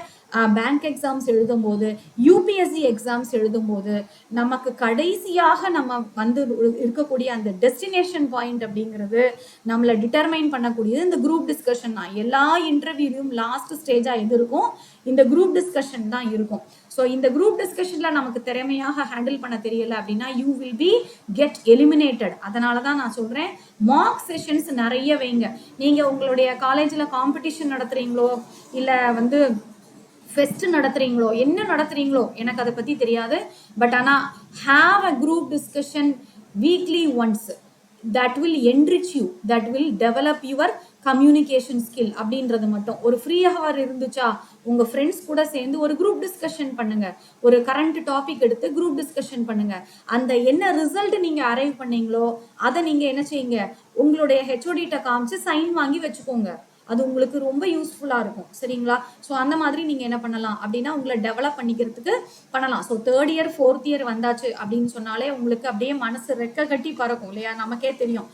பேங்க் எக்ஸாம்ஸ் எழுதும்போது, யூபிஎஸ்சி எக்ஸாம்ஸ் எழுதும்போது நமக்கு கடைசியாக நம்ம வந்து இருக்கக்கூடிய அந்த டெஸ்டினேஷன் பாயிண்ட் அப்படிங்கிறது நம்மளை டிட்டர்மைன் பண்ணக்கூடியது இந்த குரூப் டிஸ்கஷன் தான். எல்லா இன்டர்வியூலையும் லாஸ்ட் ஸ்டேஜா எது இருக்கும், இந்த குரூப் டிஸ்கஷன் தான் இருக்கும். ஸோ இந்த குரூப் டிஸ்கஷன்ல நமக்கு திறமையாக ஹேண்டில் பண்ண தெரியல அப்படின்னா you will B get eliminated. அதனால தான் நான் சொல்றேன், மார்க் செஷன்ஸ் நிறைய வைங்க. நீங்க உங்களுடைய காலேஜ்ல காம்படிஷன் நடத்துறீங்களோ இல்ல வந்து ஃபெஸ்ட் நடத்துறீங்களோ என்ன நடத்துறீங்களோ எனக்கு அதை பத்தி தெரியாது, பட் ஆனா have a group discussion weekly once. that will enrich you, that will develop your communication skill அப்படின்றது மட்டும். ஒரு ஃப்ரீ ஹவர் இருந்துச்சா உங்க ஃப்ரெண்ட்ஸ் கூட சேர்ந்து ஒரு குரூப் டிஸ்கஷன் பண்ணுங்க, ஒரு கரண்ட் டாபிக் எடுத்து குரூப் டிஸ்கஷன் பண்ணுங்க. அந்த என்ன ரிசல்ட் நீங்க அரைவ் பண்ணீங்களோ அதை நீங்க என்ன செய்யுங்க, உங்களுடைய ஹெச்ஓடிட்ட காமிச்சு சைன் வாங்கி வச்சுக்கோங்க. அது உங்களுக்கு ரொம்ப யூஸ்ஃபுல்லா இருக்கும். சரிங்களா? ஸோ அந்த மாதிரி நீங்க என்ன பண்ணலாம் அப்படின்னா உங்களை டெவலப் பண்ணிக்கிறதுக்கு பண்ணலாம். So 3rd year 4th year வந்தாச்சு அப்படின்னு சொன்னாலே உங்களுக்கு அப்படியே மனசு ரெக்க கட்டி பறக்கும் இல்லையா? நமக்கே தெரியும்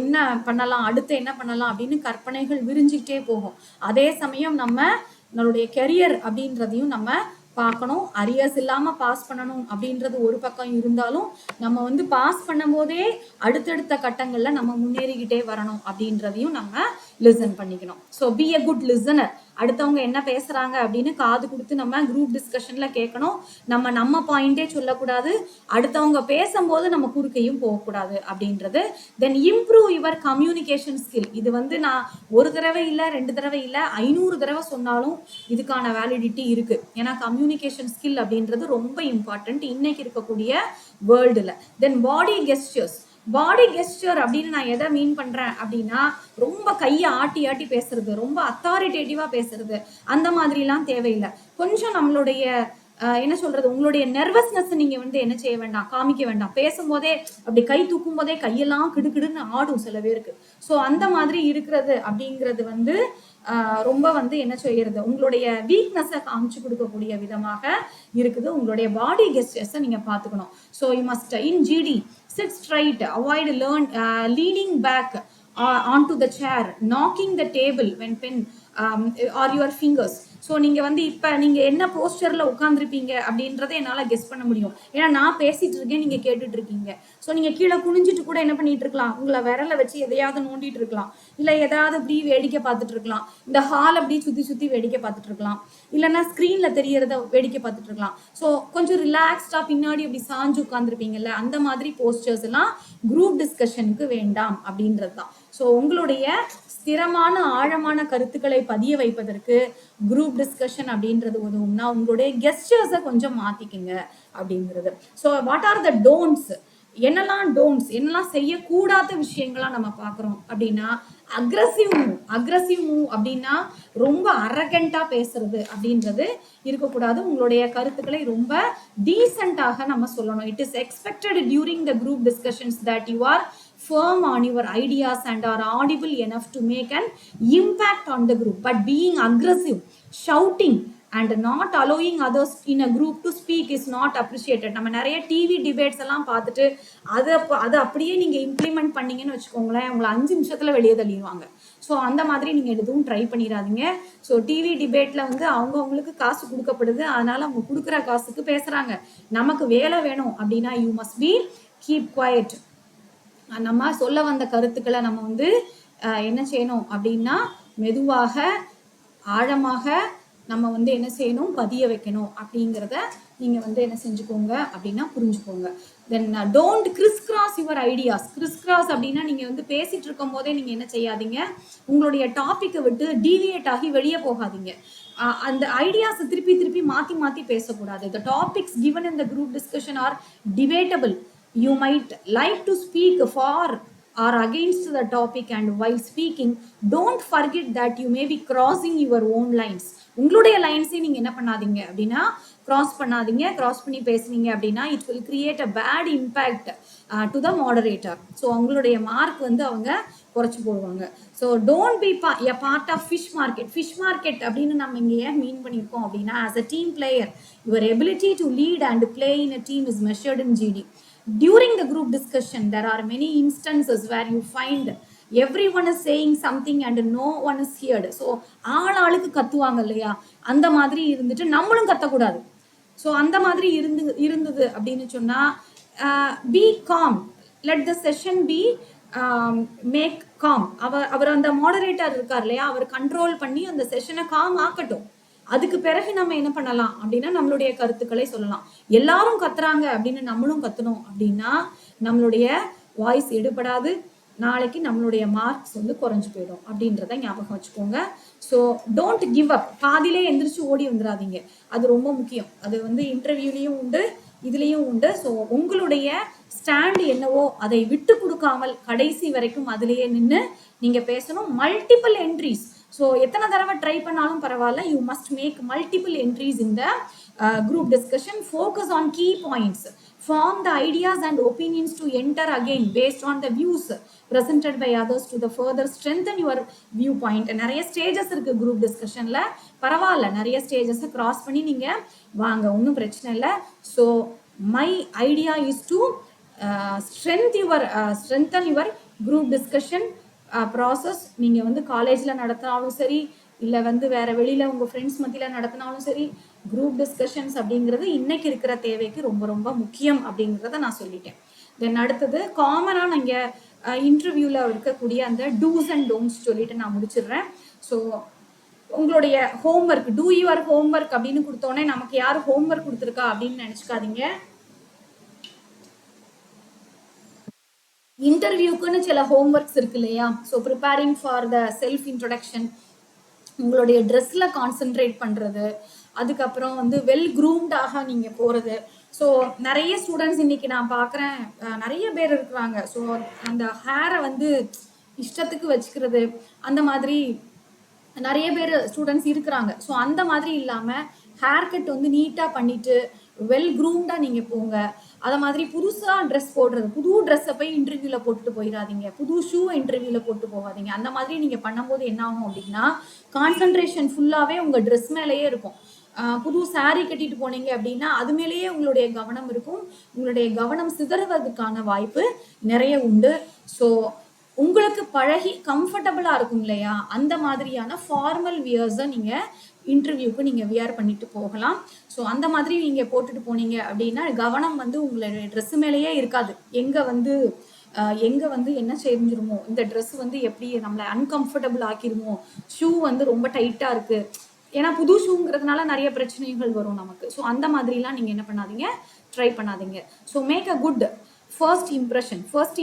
என்ன பண்ணலாம், அடுத்து என்ன பண்ணலாம் அப்படின்னு கற்பனைகள் விரிஞ்சுக்கிட்டே போகும். அதே சமயம் நம்மளுடைய கெரியர் அப்படின்றதையும் நம்ம பார்க்கணும். அரியர்ஸ் இல்லாம பாஸ் பண்ணணும் அப்படின்றது ஒரு பக்கம் இருந்தாலும் நம்ம வந்து பாஸ் பண்ணும் போதே அடுத்தடுத்த கட்டங்கள்ல நம்ம முன்னேறிக்கிட்டே வரணும் அப்படின்றதையும் நம்ம லிசன் பண்ணிக்கணும். So B a good listener. அடுத்தவங்க என்ன பேசுறாங்க அப்படின்னு காது கொடுத்து நம்ம குரூப் டிஸ்கஷன்ல கேட்கணும். நம்ம பாயிண்டே சொல்லக்கூடாது, அடுத்தவங்க பேசும்போது நம்ம குறுக்கையும் போகக்கூடாது அப்படின்றது. தென் இம்ப்ரூவ் யுவர் கம்யூனிகேஷன் ஸ்கில். இது வந்து நான் ஒரு தடவை இல்லை 2 தடவை இல்லை 500 தடவை சொன்னாலும் இதுக்கான வேலிடிட்டி இருக்கு. ஏன்னா கம்யூனிகேஷன் ஸ்கில் அப்படின்றது ரொம்ப இம்பார்ட்டன்ட் இன்னைக்கு இருக்கக்கூடிய வேர்ல்டுல. தென் பாடி கெஸ்டர்ஸ். பாடி கெஸ்டர் அப்படின்னு நான் எதை மீன் பண்றேன் அப்படின்னா ரொம்ப கையை ஆட்டி ஆட்டி பேசுறது, ரொம்ப அத்தாரிட்டேட்டிவா பேசுறது, அந்த மாதிரிலாம் தேவையில்லை. கொஞ்சம் நம்மளுடைய என்ன சொல்றது, உங்களுடைய நர்வஸ்னஸ் நீங்க வந்து என்ன செய்ய வேண்டாம், காமிக்க வேண்டாம். பேசும்போதே அப்படி கை தூக்கும் போதே கையெல்லாம் கிடுக்கிடுன்னு ஆடும் சில பேருக்கு. ஸோ அந்த மாதிரி இருக்கிறது அப்படிங்கிறது வந்து ரொம்ப வந்து என்ன செய்யறது, உங்களுடைய வீக்னஸை காமிச்சு கொடுக்கக்கூடிய விதமாக இருக்குது. உங்களுடைய பாடி கெஸ்டர்ஸை நீங்க பார்த்துக்கணும். So you must in GD sit straight, avoid leaning back onto the chair, knocking the table when pen or your fingers. So நீங்க வந்து இப்ப நீங்க என்ன போஸ்டர்ல உட்காந்துருப்பீங்க அப்படின்றத என்னால கெஸ் பண்ண முடியும். ஏன்னா நான் பேசிட்டு இருக்கேன், நீங்க கேட்டுட்டு இருக்கீங்க. ஸோ நீங்க கீழே குனிஞ்சிட்டு கூட என்ன பண்ணிட்டு இருக்கலாம், உங்களை விரல வச்சு எதையாவது நோண்டிட்டு இருக்கலாம், இல்ல ஏதாவது அப்படி வேடிக்கை பார்த்துட்டு இருக்கலாம், இந்த ஹால் அப்படி சுத்தி சுத்தி வேடிக்கை பார்த்துட்டு இருக்கலாம், இல்லைன்னா ஸ்கிரீன்ல தெரியறத வேடிக்கை பார்த்துட்டு இருக்கலாம். ஸோ கொஞ்சம் ரிலாக்ஸ்டா பின்னாடி அப்படி சாஞ்சு உட்காந்துருப்பீங்கல்ல, அந்த மாதிரி போஸ்டர்ஸ் எல்லாம் குரூப் டிஸ்கஷனுக்கு வேண்டாம் அப்படின்றது தான். ஸோ உங்களுடைய ஸ்திரமான ஆழமான கருத்துக்களை பதிய வைப்பதற்கு குரூப் டிஸ்கஷன் அப்படின்றது உதவும்னா உங்களுடைய கெஸ்டர்ஸை கொஞ்சம் மாத்திக்குங்க அப்படிங்கிறது. So what are the don'ts, என்னெல்லாம் செய்யக்கூடாத விஷயங்களா நம்ம பார்க்குறோம் அப்படின்னா அக்ரஸிவ் மூவ் அப்படின்னா ரொம்ப அரகண்டா பேசுறது அப்படின்றது இருக்கக்கூடாது. உங்களுடைய கருத்துக்களை ரொம்ப டீசென்டாக நம்ம சொல்லணும். It is expected during the group discussions that you are firm on your ideas and are audible enough to make an impact on the group. But being aggressive, shouting and not allowing others in a group to speak is not appreciated. நம்ம நிறைய TV debates எல்லாம் பார்த்துட்டு அதை அப்படியே நீங்க implement பண்ணீங்கன்னு வச்சுக்கோங்களேன், உங்களை 5 நிமிஷத்துல வெளியே தள்ளிடுவாங்க. ஸோ அந்த மாதிரி நீங்க எதுவும் ட்ரை பண்ணிடாதீங்க. ஸோ டிவி டிபேட்ல வந்து அவங்களுக்கு காசு கொடுக்கப்படுது, அதனால அவங்க கொடுக்குற காசுக்கு பேசுறாங்க. நமக்கு வேலை வேணும் அப்படின்னா you must be keep quiet. நம்ம சொல்ல வந்த கருத்துக்களை நம்ம வந்து என்ன செய்யணும் அப்படின்னா மெதுவாக ஆழமாக நம்ம வந்து என்ன செய்யணும், பதிய வைக்கணும் அப்படிங்கிறத நீங்க வந்து என்ன செஞ்சுக்கோங்க அப்படின்னா புரிஞ்சுக்கோங்க. தென் don't Chris cross your ideas. Chris cross அப்படின்னா நீங்க வந்து பேசிட்டு இருக்கும் போதே நீங்க என்ன செய்யாதீங்க, உங்களுடைய டாபிக்கை விட்டு டீவியேட் ஆகி வெளியே போகாதீங்க. அந்த ஐடியாஸ் திருப்பி மாத்தி பேசக்கூடாது. The topics given in the group discussion are debatable. You might like to speak for or against the topic, and while speaking don't forget that you may be crossing your own lines. உங்களுடைய லைன்ஸை நீங்க என்ன பண்ணாதீங்க அப்படின்னா cross பண்ணி பேசுனீங்க அப்படின்னா it will create a bad impact to the moderator. So உங்களுடைய mark வந்து அவங்க குறைச்சி போடுவாங்க. So don't be a part of fish market அப்படின்னு நம்ம இங்கே ஏன் மீன் பண்ணியிருக்கோம் அப்படின்னா as a team player your ability to lead and play in a team is measured in GD. During the group discussion there are many instances where you find everyone is saying something and no one is heard. So ஆளுக்கு கத்துவாங்க இல்லையா, அந்த மாதிரி இருந்துட்டு நம்மளும் கத்தக்கூடாது. So அந்த மாதிரி இருந்தது அப்படின்னு சொன்னா be calm, let the session be make calm. அவர் அந்த மாடரேட்டர் இருக்கார் இல்லையா, அவர் கண்ட்ரோல் பண்ணி அந்த செஷனை காம் ஆக்கட்டும். அதுக்கு பிறகு நம்ம என்ன பண்ணலாம் அப்படின்னா நம்மளுடைய கருத்துக்களை சொல்லலாம். எல்லாரும் கத்துறாங்க அப்படின்னு நம்மளும் கத்தணும் அப்படின்னா நம்மளுடைய வாய்ஸ் எடுபடாது, நாளைக்கு நம்மளுடைய மார்க்ஸ் வந்து குறைஞ்சு போயிடும் அப்படின்றத ஞாபகம் வச்சுக்கோங்க. So don't give up. பாதியிலே எந்திரிச்சு ஓடி வந்துடாதீங்க, அது ரொம்ப முக்கியம். அது வந்து இன்டர்வியூலையும் உண்டு, இதுலேயும் உண்டு. ஸோ உங்களுடைய ஸ்டாண்ட் என்னவோ அதை விட்டு கொடுக்காமல் கடைசி வரைக்கும் அதிலேயே நின்று நீங்க பேசணும். Multiple entries. ஸோ எத்தனை தடவை ட்ரை பண்ணாலும் பரவாயில்ல, you must make multiple entries in the group discussion. Focus on key points, form the ideas and opinions to enter again based on the views presented by others to the further strengthen your viewpoint. நிறைய stages இருக்கு group டிஸ்கஷன்ல, பரவாயில்ல, நிறைய stages cross பண்ணி நீங்க வாங்க, ஒன்றும் பிரச்சனை இல்லை. So my idea is to strengthen your group discussion process. நீங்கள் வந்து காலேஜில் நடத்தினாலும் சரி, இல்லை வந்து வேற வெளியில் உங்கள் ஃப்ரெண்ட்ஸ் மத்தியில் நடத்தினாலும் சரி, குரூப் டிஸ்கஷன்ஸ் அப்படிங்கிறது இன்னைக்கு இருக்கிற தேவைக்கு ரொம்ப ரொம்ப முக்கியம் அப்படிங்கிறத நான் சொல்லிட்டேன். தென் அடுத்தது காமனாக நீங்கள் இன்டர்வியூவில் இருக்கக்கூடிய அந்த டூஸ் அண்ட் டோன்ட்ஸ் சொல்லிட்டு நான் முடிச்சிடுறேன். ஸோ உங்களுடைய ஹோம்ஒர்க், டூ யுவர் ஹோம்ஒர்க் அப்படின்னு கொடுத்தோன்னே நமக்கு யார் ஹோம்ஒர்க் கொடுத்துருக்கா அப்படின்னு நினச்சிக்காதீங்க. இன்டர்வியூக்குன்னு சில ஹோம்ஒர்க்ஸ் இருக்கு இல்லையா? So preparing for the self introduction, உங்களுடைய ட்ரெஸ்ஸில் கான்சென்ட்ரேட் பண்ணுறது, அதுக்கப்புறம் வந்து வெல் க்ரூம்டாக நீங்கள் போகிறது. ஸோ நிறைய ஸ்டூடெண்ட்ஸ் இன்னைக்கு நான் பார்க்குறேன், நிறைய பேர் இருக்கிறாங்க. ஸோ அந்த ஹேரை வந்து இஷ்டத்துக்கு வச்சுக்கிறது, அந்த மாதிரி நிறைய பேர் ஸ்டூடெண்ட்ஸ் இருக்கிறாங்க. ஸோ அந்த மாதிரி இல்லாமல் ஹேர் கட் வந்து நீட்டாக பண்ணிட்டு வெல் க்ரூம்டாக நீங்கள் போங்க. அதை மாதிரி புதுசாக ட்ரெஸ் போடுறது, புது ட்ரெஸ்ஸை போய் இன்டர்வியூவில் போட்டுட்டு போயிடாதீங்க, புது ஷூ இன்டர்வியூவில் போட்டு போகாதீங்க. அந்த மாதிரி நீங்கள் பண்ணும்போது என்ன ஆகும் அப்படின்னா, கான்சன்ட்ரேஷன் ஃபுல்லாகவே உங்கள் ட்ரெஸ் மேலேயே இருக்கும். புது சாரீ கட்டிட்டு போனீங்க அப்படின்னா அது மேலேயே உங்களுடைய கவனம் இருக்கும். உங்களுடைய கவனம் சிதறுவதற்கான வாய்ப்பு நிறைய உண்டு. ஸோ உங்களுக்கு பழகி கம்ஃபர்டபுளாக இருக்கும் இல்லையா, அந்த மாதிரியான ஃபார்மல் வியர்ஸை நீங்கள் இன்டர்வியூக்கு நீங்கள் வியர் பண்ணிட்டு போகலாம். ஸோ அந்த மாதிரி நீங்கள் போட்டுட்டு போனீங்க அப்படின்னா கவனம் வந்து உங்களுடைய ட்ரெஸ் மேலேயே இருக்காது. எங்கே வந்து என்ன செஞ்சிருமோ, இந்த ட்ரெஸ் வந்து எப்படி நம்மளை அன்கம்ஃபர்டபுள் ஆக்கிடுமோ, ஷூ வந்து ரொம்ப டைட்டாக இருக்குது, ஏன்னா புது ஷூங்கிறதுனால நிறைய பிரச்சனைகள் வரும் நமக்கு. ஸோ அந்த மாதிரிலாம் நீங்கள் என்ன பண்ணாதீங்க, ட்ரை பண்ணாதீங்க. So make a good first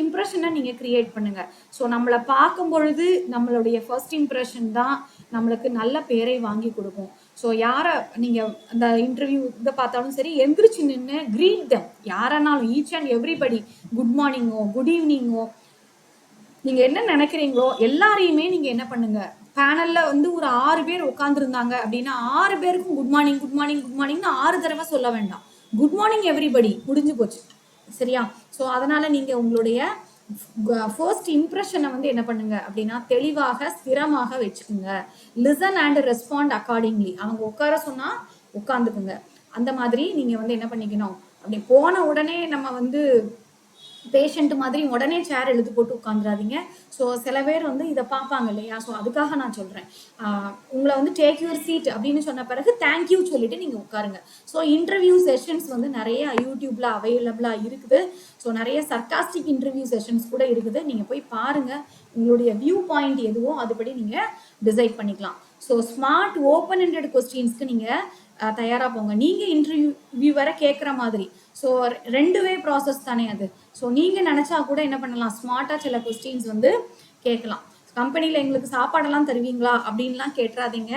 இம்ப்ரெஷனை நீங்கள் கிரியேட் பண்ணுங்கள். ஸோ நம்மளை பார்க்கும் பொழுது நம்மளுடைய ஃபர்ஸ்ட் இம்ப்ரெஷன் தான் நம்மளுக்கு நல்ல பேரை வாங்கி கொடுக்கும். ஸோ யாரை நீங்கள் அந்த இன்டர்வியூ இதை பார்த்தாலும் சரி, எந்திரிச்சு நின்று கிரீட் தம், யாரானாலும், ஈச் அண்ட் எவ்ரிபடி, குட் மார்னிங்கோ குட் ஈவினிங்கோ, நீங்கள் என்ன நினைக்கிறீங்களோ எல்லாரையுமே நீங்கள் என்ன பண்ணுங்க, பேனலில் வந்து ஒரு 6 பேர் உட்காந்துருந்தாங்க அப்படின்னா 6 பேருக்கும் good morning good morning good மார்னிங்னு 6 தடவை சொல்ல வேண்டாம். குட் மார்னிங் எவ்ரிபடி, முடிஞ்சு போச்சு, சரியா? ஸோ அதனால நீங்கள் உங்களுடைய ஃபர்ஸ்ட் இம்ப்ரெஷனை வந்து என்ன பண்ணுங்க அப்படின்னா தெளிவாக ஸ்திரமாக வச்சுக்குங்க. Listen and respond accordingly. அவங்க உட்கார சொன்னால் உட்காந்துக்குங்க. அந்த மாதிரி நீங்கள் வந்து என்ன பண்ணிக்கணும், அப்படி போன உடனே நம்ம வந்து பேஷண்ட் மாதிரி உடனே சேர் எழுதி போட்டு உட்காந்துடாதீங்க. ஸோ சில பேர் வந்து இதை பார்ப்பாங்க இல்லையா, ஸோ அதுக்காக நான் சொல்கிறேன், உங்களை வந்து டேக் யுவர் சீட் அப்படின்னு சொன்ன பிறகு தேங்க்யூ சொல்லிட்டு நீங்கள் உட்காருங்க. ஸோ இன்டர்வியூ செஷன்ஸ் வந்து நிறைய யூடியூப்ல அவைலபிளாக இருக்குது. ஸோ நிறைய சர்காஸ்டிக் இன்டர்வியூ செஷன்ஸ் கூட இருக்குது, நீங்கள் போய் பாருங்கள். உங்களுடைய வியூ பாயிண்ட் எதுவோ அதுபடி நீங்கள் டிசைட் பண்ணிக்கலாம். ஸோ ஸ்மார்ட் ஓப்பன் எண்டட் கொஸ்டின்ஸ்க்கு நீங்கள் தயாராக போங்க. நீங்கள் இன்டர்வியூவரை கேட்குற மாதிரி. ஸோ 2 வே ப்ராசஸ் தானே அது. ஸோ நீங்கள் நினச்சா கூட என்ன பண்ணலாம், ஸ்மார்ட்டாக சில கொஸ்டின்ஸ் வந்து கேட்கலாம். கம்பெனியில் எங்களுக்கு சாப்பாடெல்லாம் தருவீங்களா அப்படின்லாம் கேட்டுறாதீங்க,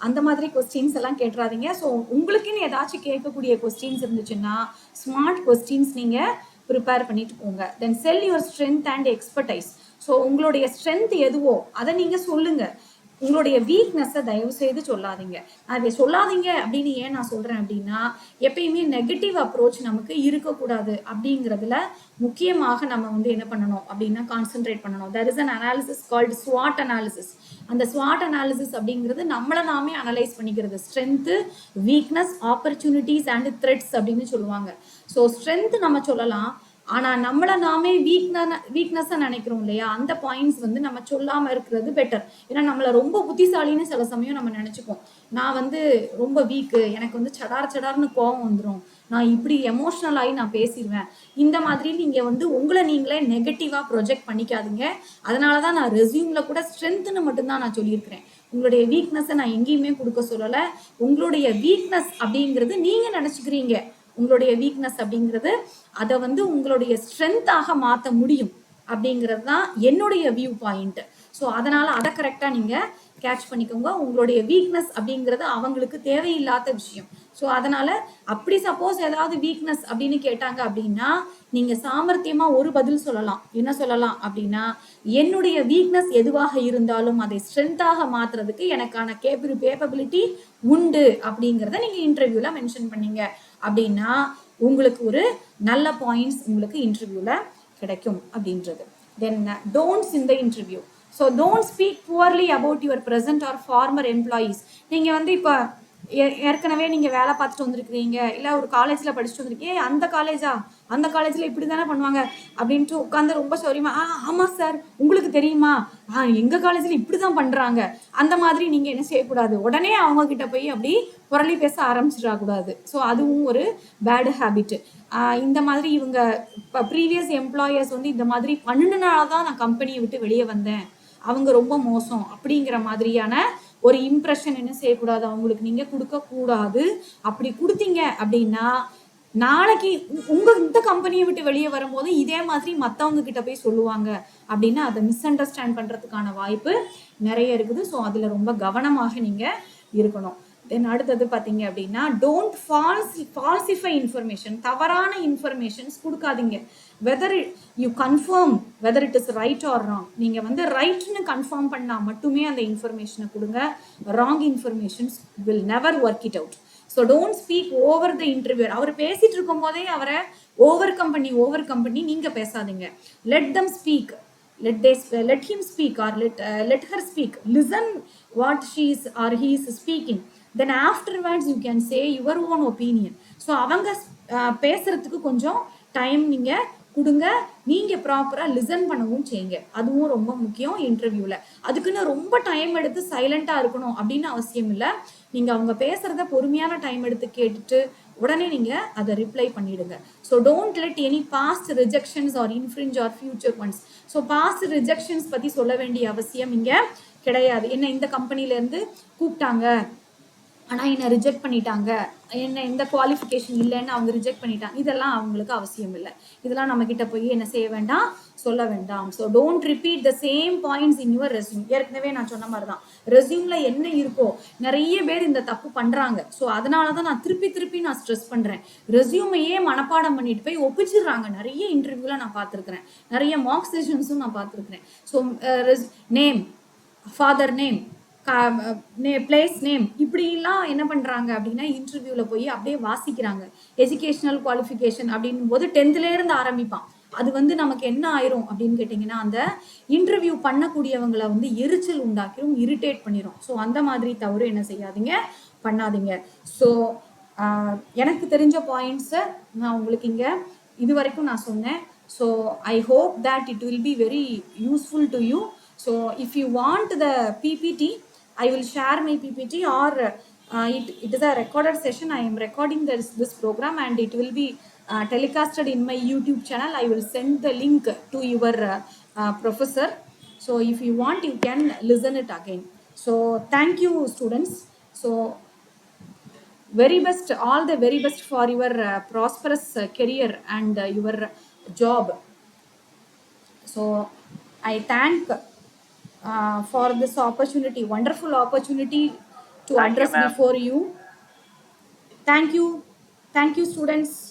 அந்த மாதிரி கொஸ்டின்ஸ் எல்லாம் கேட்டுறாதீங்க. ஸோ உங்களுக்குன்னு ஏதாச்சும் கேட்கக்கூடிய கொஸ்டின்ஸ் இருந்துச்சுன்னா ஸ்மார்ட் கொஸ்டின்ஸ் நீங்கள் ப்ரிப்பேர் பண்ணிட்டு போங்க. Then sell your strength and expertise. So உங்களுடைய ஸ்ட்ரென்த் எதுவோ அதை நீங்கள் சொல்லுங்கள். உங்களுடைய வீக்னஸை தயவு செய்து சொல்லாதீங்க. அதை சொல்லாதீங்க அப்படின்னு ஏன் நான் சொல்கிறேன் அப்படின்னா, எப்பயுமே நெகட்டிவ் அப்ரோச் நமக்கு இருக்கக்கூடாது அப்படிங்கிறதுல முக்கியமாக நம்ம வந்து என்ன பண்ணணும் அப்படின்னா கான்சென்ட்ரேட் பண்ணணும். there is an analysis called SWOT analysis. அந்த SWOT analysis அப்படிங்கிறது நம்மளை நாமே அனலைஸ் பண்ணிக்கிறது. Strength, weakness, opportunities and threads அப்படின்னு சொல்லுவாங்க. ஸோ ஸ்ட்ரென்த் நம்ம சொல்லலாம், ஆனால் நம்மளை நாமே வீக்னஸாக நினைக்கிறோம் இல்லையா, அந்த பாயிண்ட்ஸ் வந்து நம்ம சொல்லாமல் இருக்கிறது பெட்டர். ஏன்னா நம்மளை ரொம்ப புத்திசாலின்னு சில சமயம் நம்ம நினச்சிப்போம். நான் வந்து ரொம்ப வீக்கு, எனக்கு வந்து சடார்னு கோவம் வந்துடும், நான் இப்படி எமோஷ்னல் ஆகி நான் பேசிடுவேன், இந்த மாதிரி நீங்கள் வந்து உங்களை நீங்களே நெகட்டிவாக ப்ரொஜெக்ட் பண்ணிக்காதீங்க. அதனால தான் நான் ரெஸ்யூமில் கூட ஸ்ட்ரென்த்துன்னு மட்டும்தான் நான் சொல்லியிருக்கிறேன். உங்களுடைய வீக்னஸை நான் எங்கேயுமே கொடுக்க சொல்லலை. உங்களுடைய வீக்னஸ் அப்படிங்கிறது நீங்கள் நினச்சிக்கிறீங்க, உங்களுடைய வீக்னஸ் அப்படிங்கிறது அதை வந்து உங்களுடைய ஸ்ட்ரென்த்தாக மாற்ற முடியும் அப்படிங்கிறது தான் என்னுடைய வியூ பாயிண்ட். ஸோ அதனால் அதை கரெக்டாக நீங்கள் கேட்ச் பண்ணிக்கோங்க. உங்களுடைய வீக்னஸ் அப்படிங்கிறது அவங்களுக்கு தேவையில்லாத விஷயம். ஸோ அதனால அப்படி சப்போஸ் ஏதாவது வீக்னஸ் அப்படின்னு கேட்டாங்க அப்படின்னா நீங்க சாமர்த்தியமா ஒரு பதில் சொல்லலாம். என்ன சொல்லலாம் அப்படின்னா, என்னுடைய வீக்னஸ் எதுவாக இருந்தாலும் அதை ஸ்ட்ரென்த்தாக மாத்துறதுக்கு எனக்கான கேப்பபிலிட்டி உண்டு அப்படிங்கிறத நீங்க இன்டர்வியூல மென்ஷன் பண்ணீங்க அப்படின்னா உங்களுக்கு ஒரு நல்ல பாயிண்ட்ஸ் உங்களுக்கு இன்டர்வியூல கிடைக்கும் அப்படின்றது. Then don'ts in the interview. So don't speak poorly about your present or former employees. நீங்க வந்து இப்போ ஏற்கனவே நீங்க வேலை பார்த்துட்டு வந்திருக்கிறீங்க, இல்லை ஒரு காலேஜ்ல படிச்சுட்டு வந்திருக்கீங்க, அந்த காலேஜா, அந்த காலேஜ்ல இப்படி தானே பண்ணுவாங்க அப்படின்ட்டு உட்காந்து ரொம்ப சௌரியமா, ஆமா சார் உங்களுக்கு தெரியுமா, எங்க காலேஜ்ல இப்படிதான் பண்றாங்க, அந்த மாதிரி நீங்க என்ன செய்யக்கூடாது, உடனே அவங்க கிட்ட போய் அப்படி புரளி பேச ஆரம்பிச்சிடக்கூடாது. ஸோ அதுவும் ஒரு பேட் ஹேபிட். இந்த மாதிரி இவங்க ப்ரீவியஸ் எம்ப்ளாயர்ஸ் வந்து இந்த மாதிரி பண்ணினால தான் நான் கம்பெனியை விட்டு வெளியே வந்தேன், அவங்க ரொம்ப மோசம் அப்படிங்கிற மாதிரியான ஒரு இம்ப்ரெஷன் என்ன செய்யக்கூடாது, அவங்களுக்கு நீங்க கொடுக்க கூடாது. அப்படி கொடுத்தீங்க அப்படின்னா நாளைக்கு உங்க இந்த கம்பெனியை விட்டு வெளியே வரும்போது இதே மாதிரி மற்றவங்க கிட்ட போய் சொல்லுவாங்க அப்படின்னு அதை மிஸ் அண்டர்ஸ்டாண்ட் பண்றதுக்கான வாய்ப்பு நிறைய இருக்குது. ஸோ அதுல ரொம்ப கவனமாக நீங்க இருக்கணும். தென் அடுத்தது பார்த்தீங்க அப்படின்னா டோன்ட் ஃபால்சிஃபை இன்ஃபர்மேஷன். தவறான இன்ஃபர்மேஷன்ஸ் கொடுக்காதீங்க. Whether you confirm whether it is right or wrong. நீங்க வந்து ரைட்னு கன்ஃபார்ம் பண்ணா மட்டுமே அந்த இன்ஃபர்மேஷனை கொடுங்க. Wrong informations will never work it out. So don't speak over the interviewer. அவர் பேசிட்டு இருக்கும் போதே அவரை ஓவர் கம்பெனி நீங்க பேசாதீங்க. Let them speak. Let him speak or let her speak. Listen what she is or he is speaking. Then afterwards you can say your own opinion. So அவங்க பேசுறதுக்கு கொஞ்சம் டைம் நீங்க கொடுங்க. நீங்க ப்ராப்பரா லிசன் பண்ணவும் செய்யுங்க. அதுவும் ரொம்ப முக்கியம் இன்டர்வியூல. அதுக்குன்னு ரொம்ப டைம் எடுத்து சைலண்டா இருக்கணும் அப்படின்னு அவசியம் இல்லை. நீங்க அவங்க பேசுறத பொறுமையான டைம் எடுத்து கேட்டுட்டு உடனே நீங்க அதை ரிப்ளை பண்ணிடுங்க. So don't let any past rejections or infringe or future ones. So past rejections பத்தி சொல்ல வேண்டிய அவசியம் இங்க கிடையாது. என்ன இந்த கம்பெனில இருந்து கூப்பிட்டாங்க ஆனா என்ன ரிஜெக்ட் பண்ணிட்டாங்க, என்ன இந்த குவாலிஃபிகேஷன் இல்லைன்னு அவங்க ரிஜெக்ட் பண்ணிட்டாங்க, இதெல்லாம் அவங்களுக்கு அவசியம் இல்லை. இதெல்லாம் நம்ம கிட்ட போய் என்ன செய்ய வேண்டாம், சொல்ல வேண்டாம். So don't repeat the same points in your resume. ஏற்கனவே நான் சொன்ன மாதிரி தான் ரெஸ்யூம்ல என்ன இருக்கோ நிறைய பேர் இந்த தப்பு பண்றாங்க. ஸோ அதனாலதான் நான் திருப்பி நான் ஸ்ட்ரெஸ் பண்றேன். ரெஸ்யூமையே மனப்பாடம் பண்ணிட்டு போய் ஒப்பிச்சிடுறாங்க. நிறைய இன்டர்வியூல நான் பார்த்துருக்கிறேன், நிறைய மார்க் செஷன்ஸும் நான் பார்த்துருக்கிறேன். So name, father name, place name இப்படிலாம் என்ன பண்றாங்க அப்படின்னா இன்டர்வியூல போய் அப்படியே வாசிக்கிறாங்க. எஜுகேஷனல் குவாலிஃபிகேஷன் அப்படின்னும் போது 10th இருந்து ஆரம்பிப்பான். அது வந்து நமக்கு என்ன ஆயிரும் அப்படின்னு கேட்டீங்கன்னா அந்த இன்டர்வியூ பண்ணக்கூடியவங்களை வந்து எரிச்சல் உண்டாக்கிரும், இரிட்டேட் பண்ணிரும். ஸோ அந்த மாதிரி தவறு என்ன செய்யாதீங்க, பண்ணாதீங்க. ஸோ எனக்கு தெரிஞ்ச பாயிண்ட்ஸை நான் உங்களுக்கு இங்க இது வரைக்கும் நான் சொன்னேன். So I hope that it will be very useful to you. So if you want the PPT, I will share my PPT or it is a recorded session. I am recording this program and it will be telecasted in my YouTube channel. I will send the link to your professor. So if you want, you can listen it again. So thank you students. So very best, all the very best for your prosperous career and your job. So I thank for this opportunity, wonderful opportunity to address before you. Thank you students.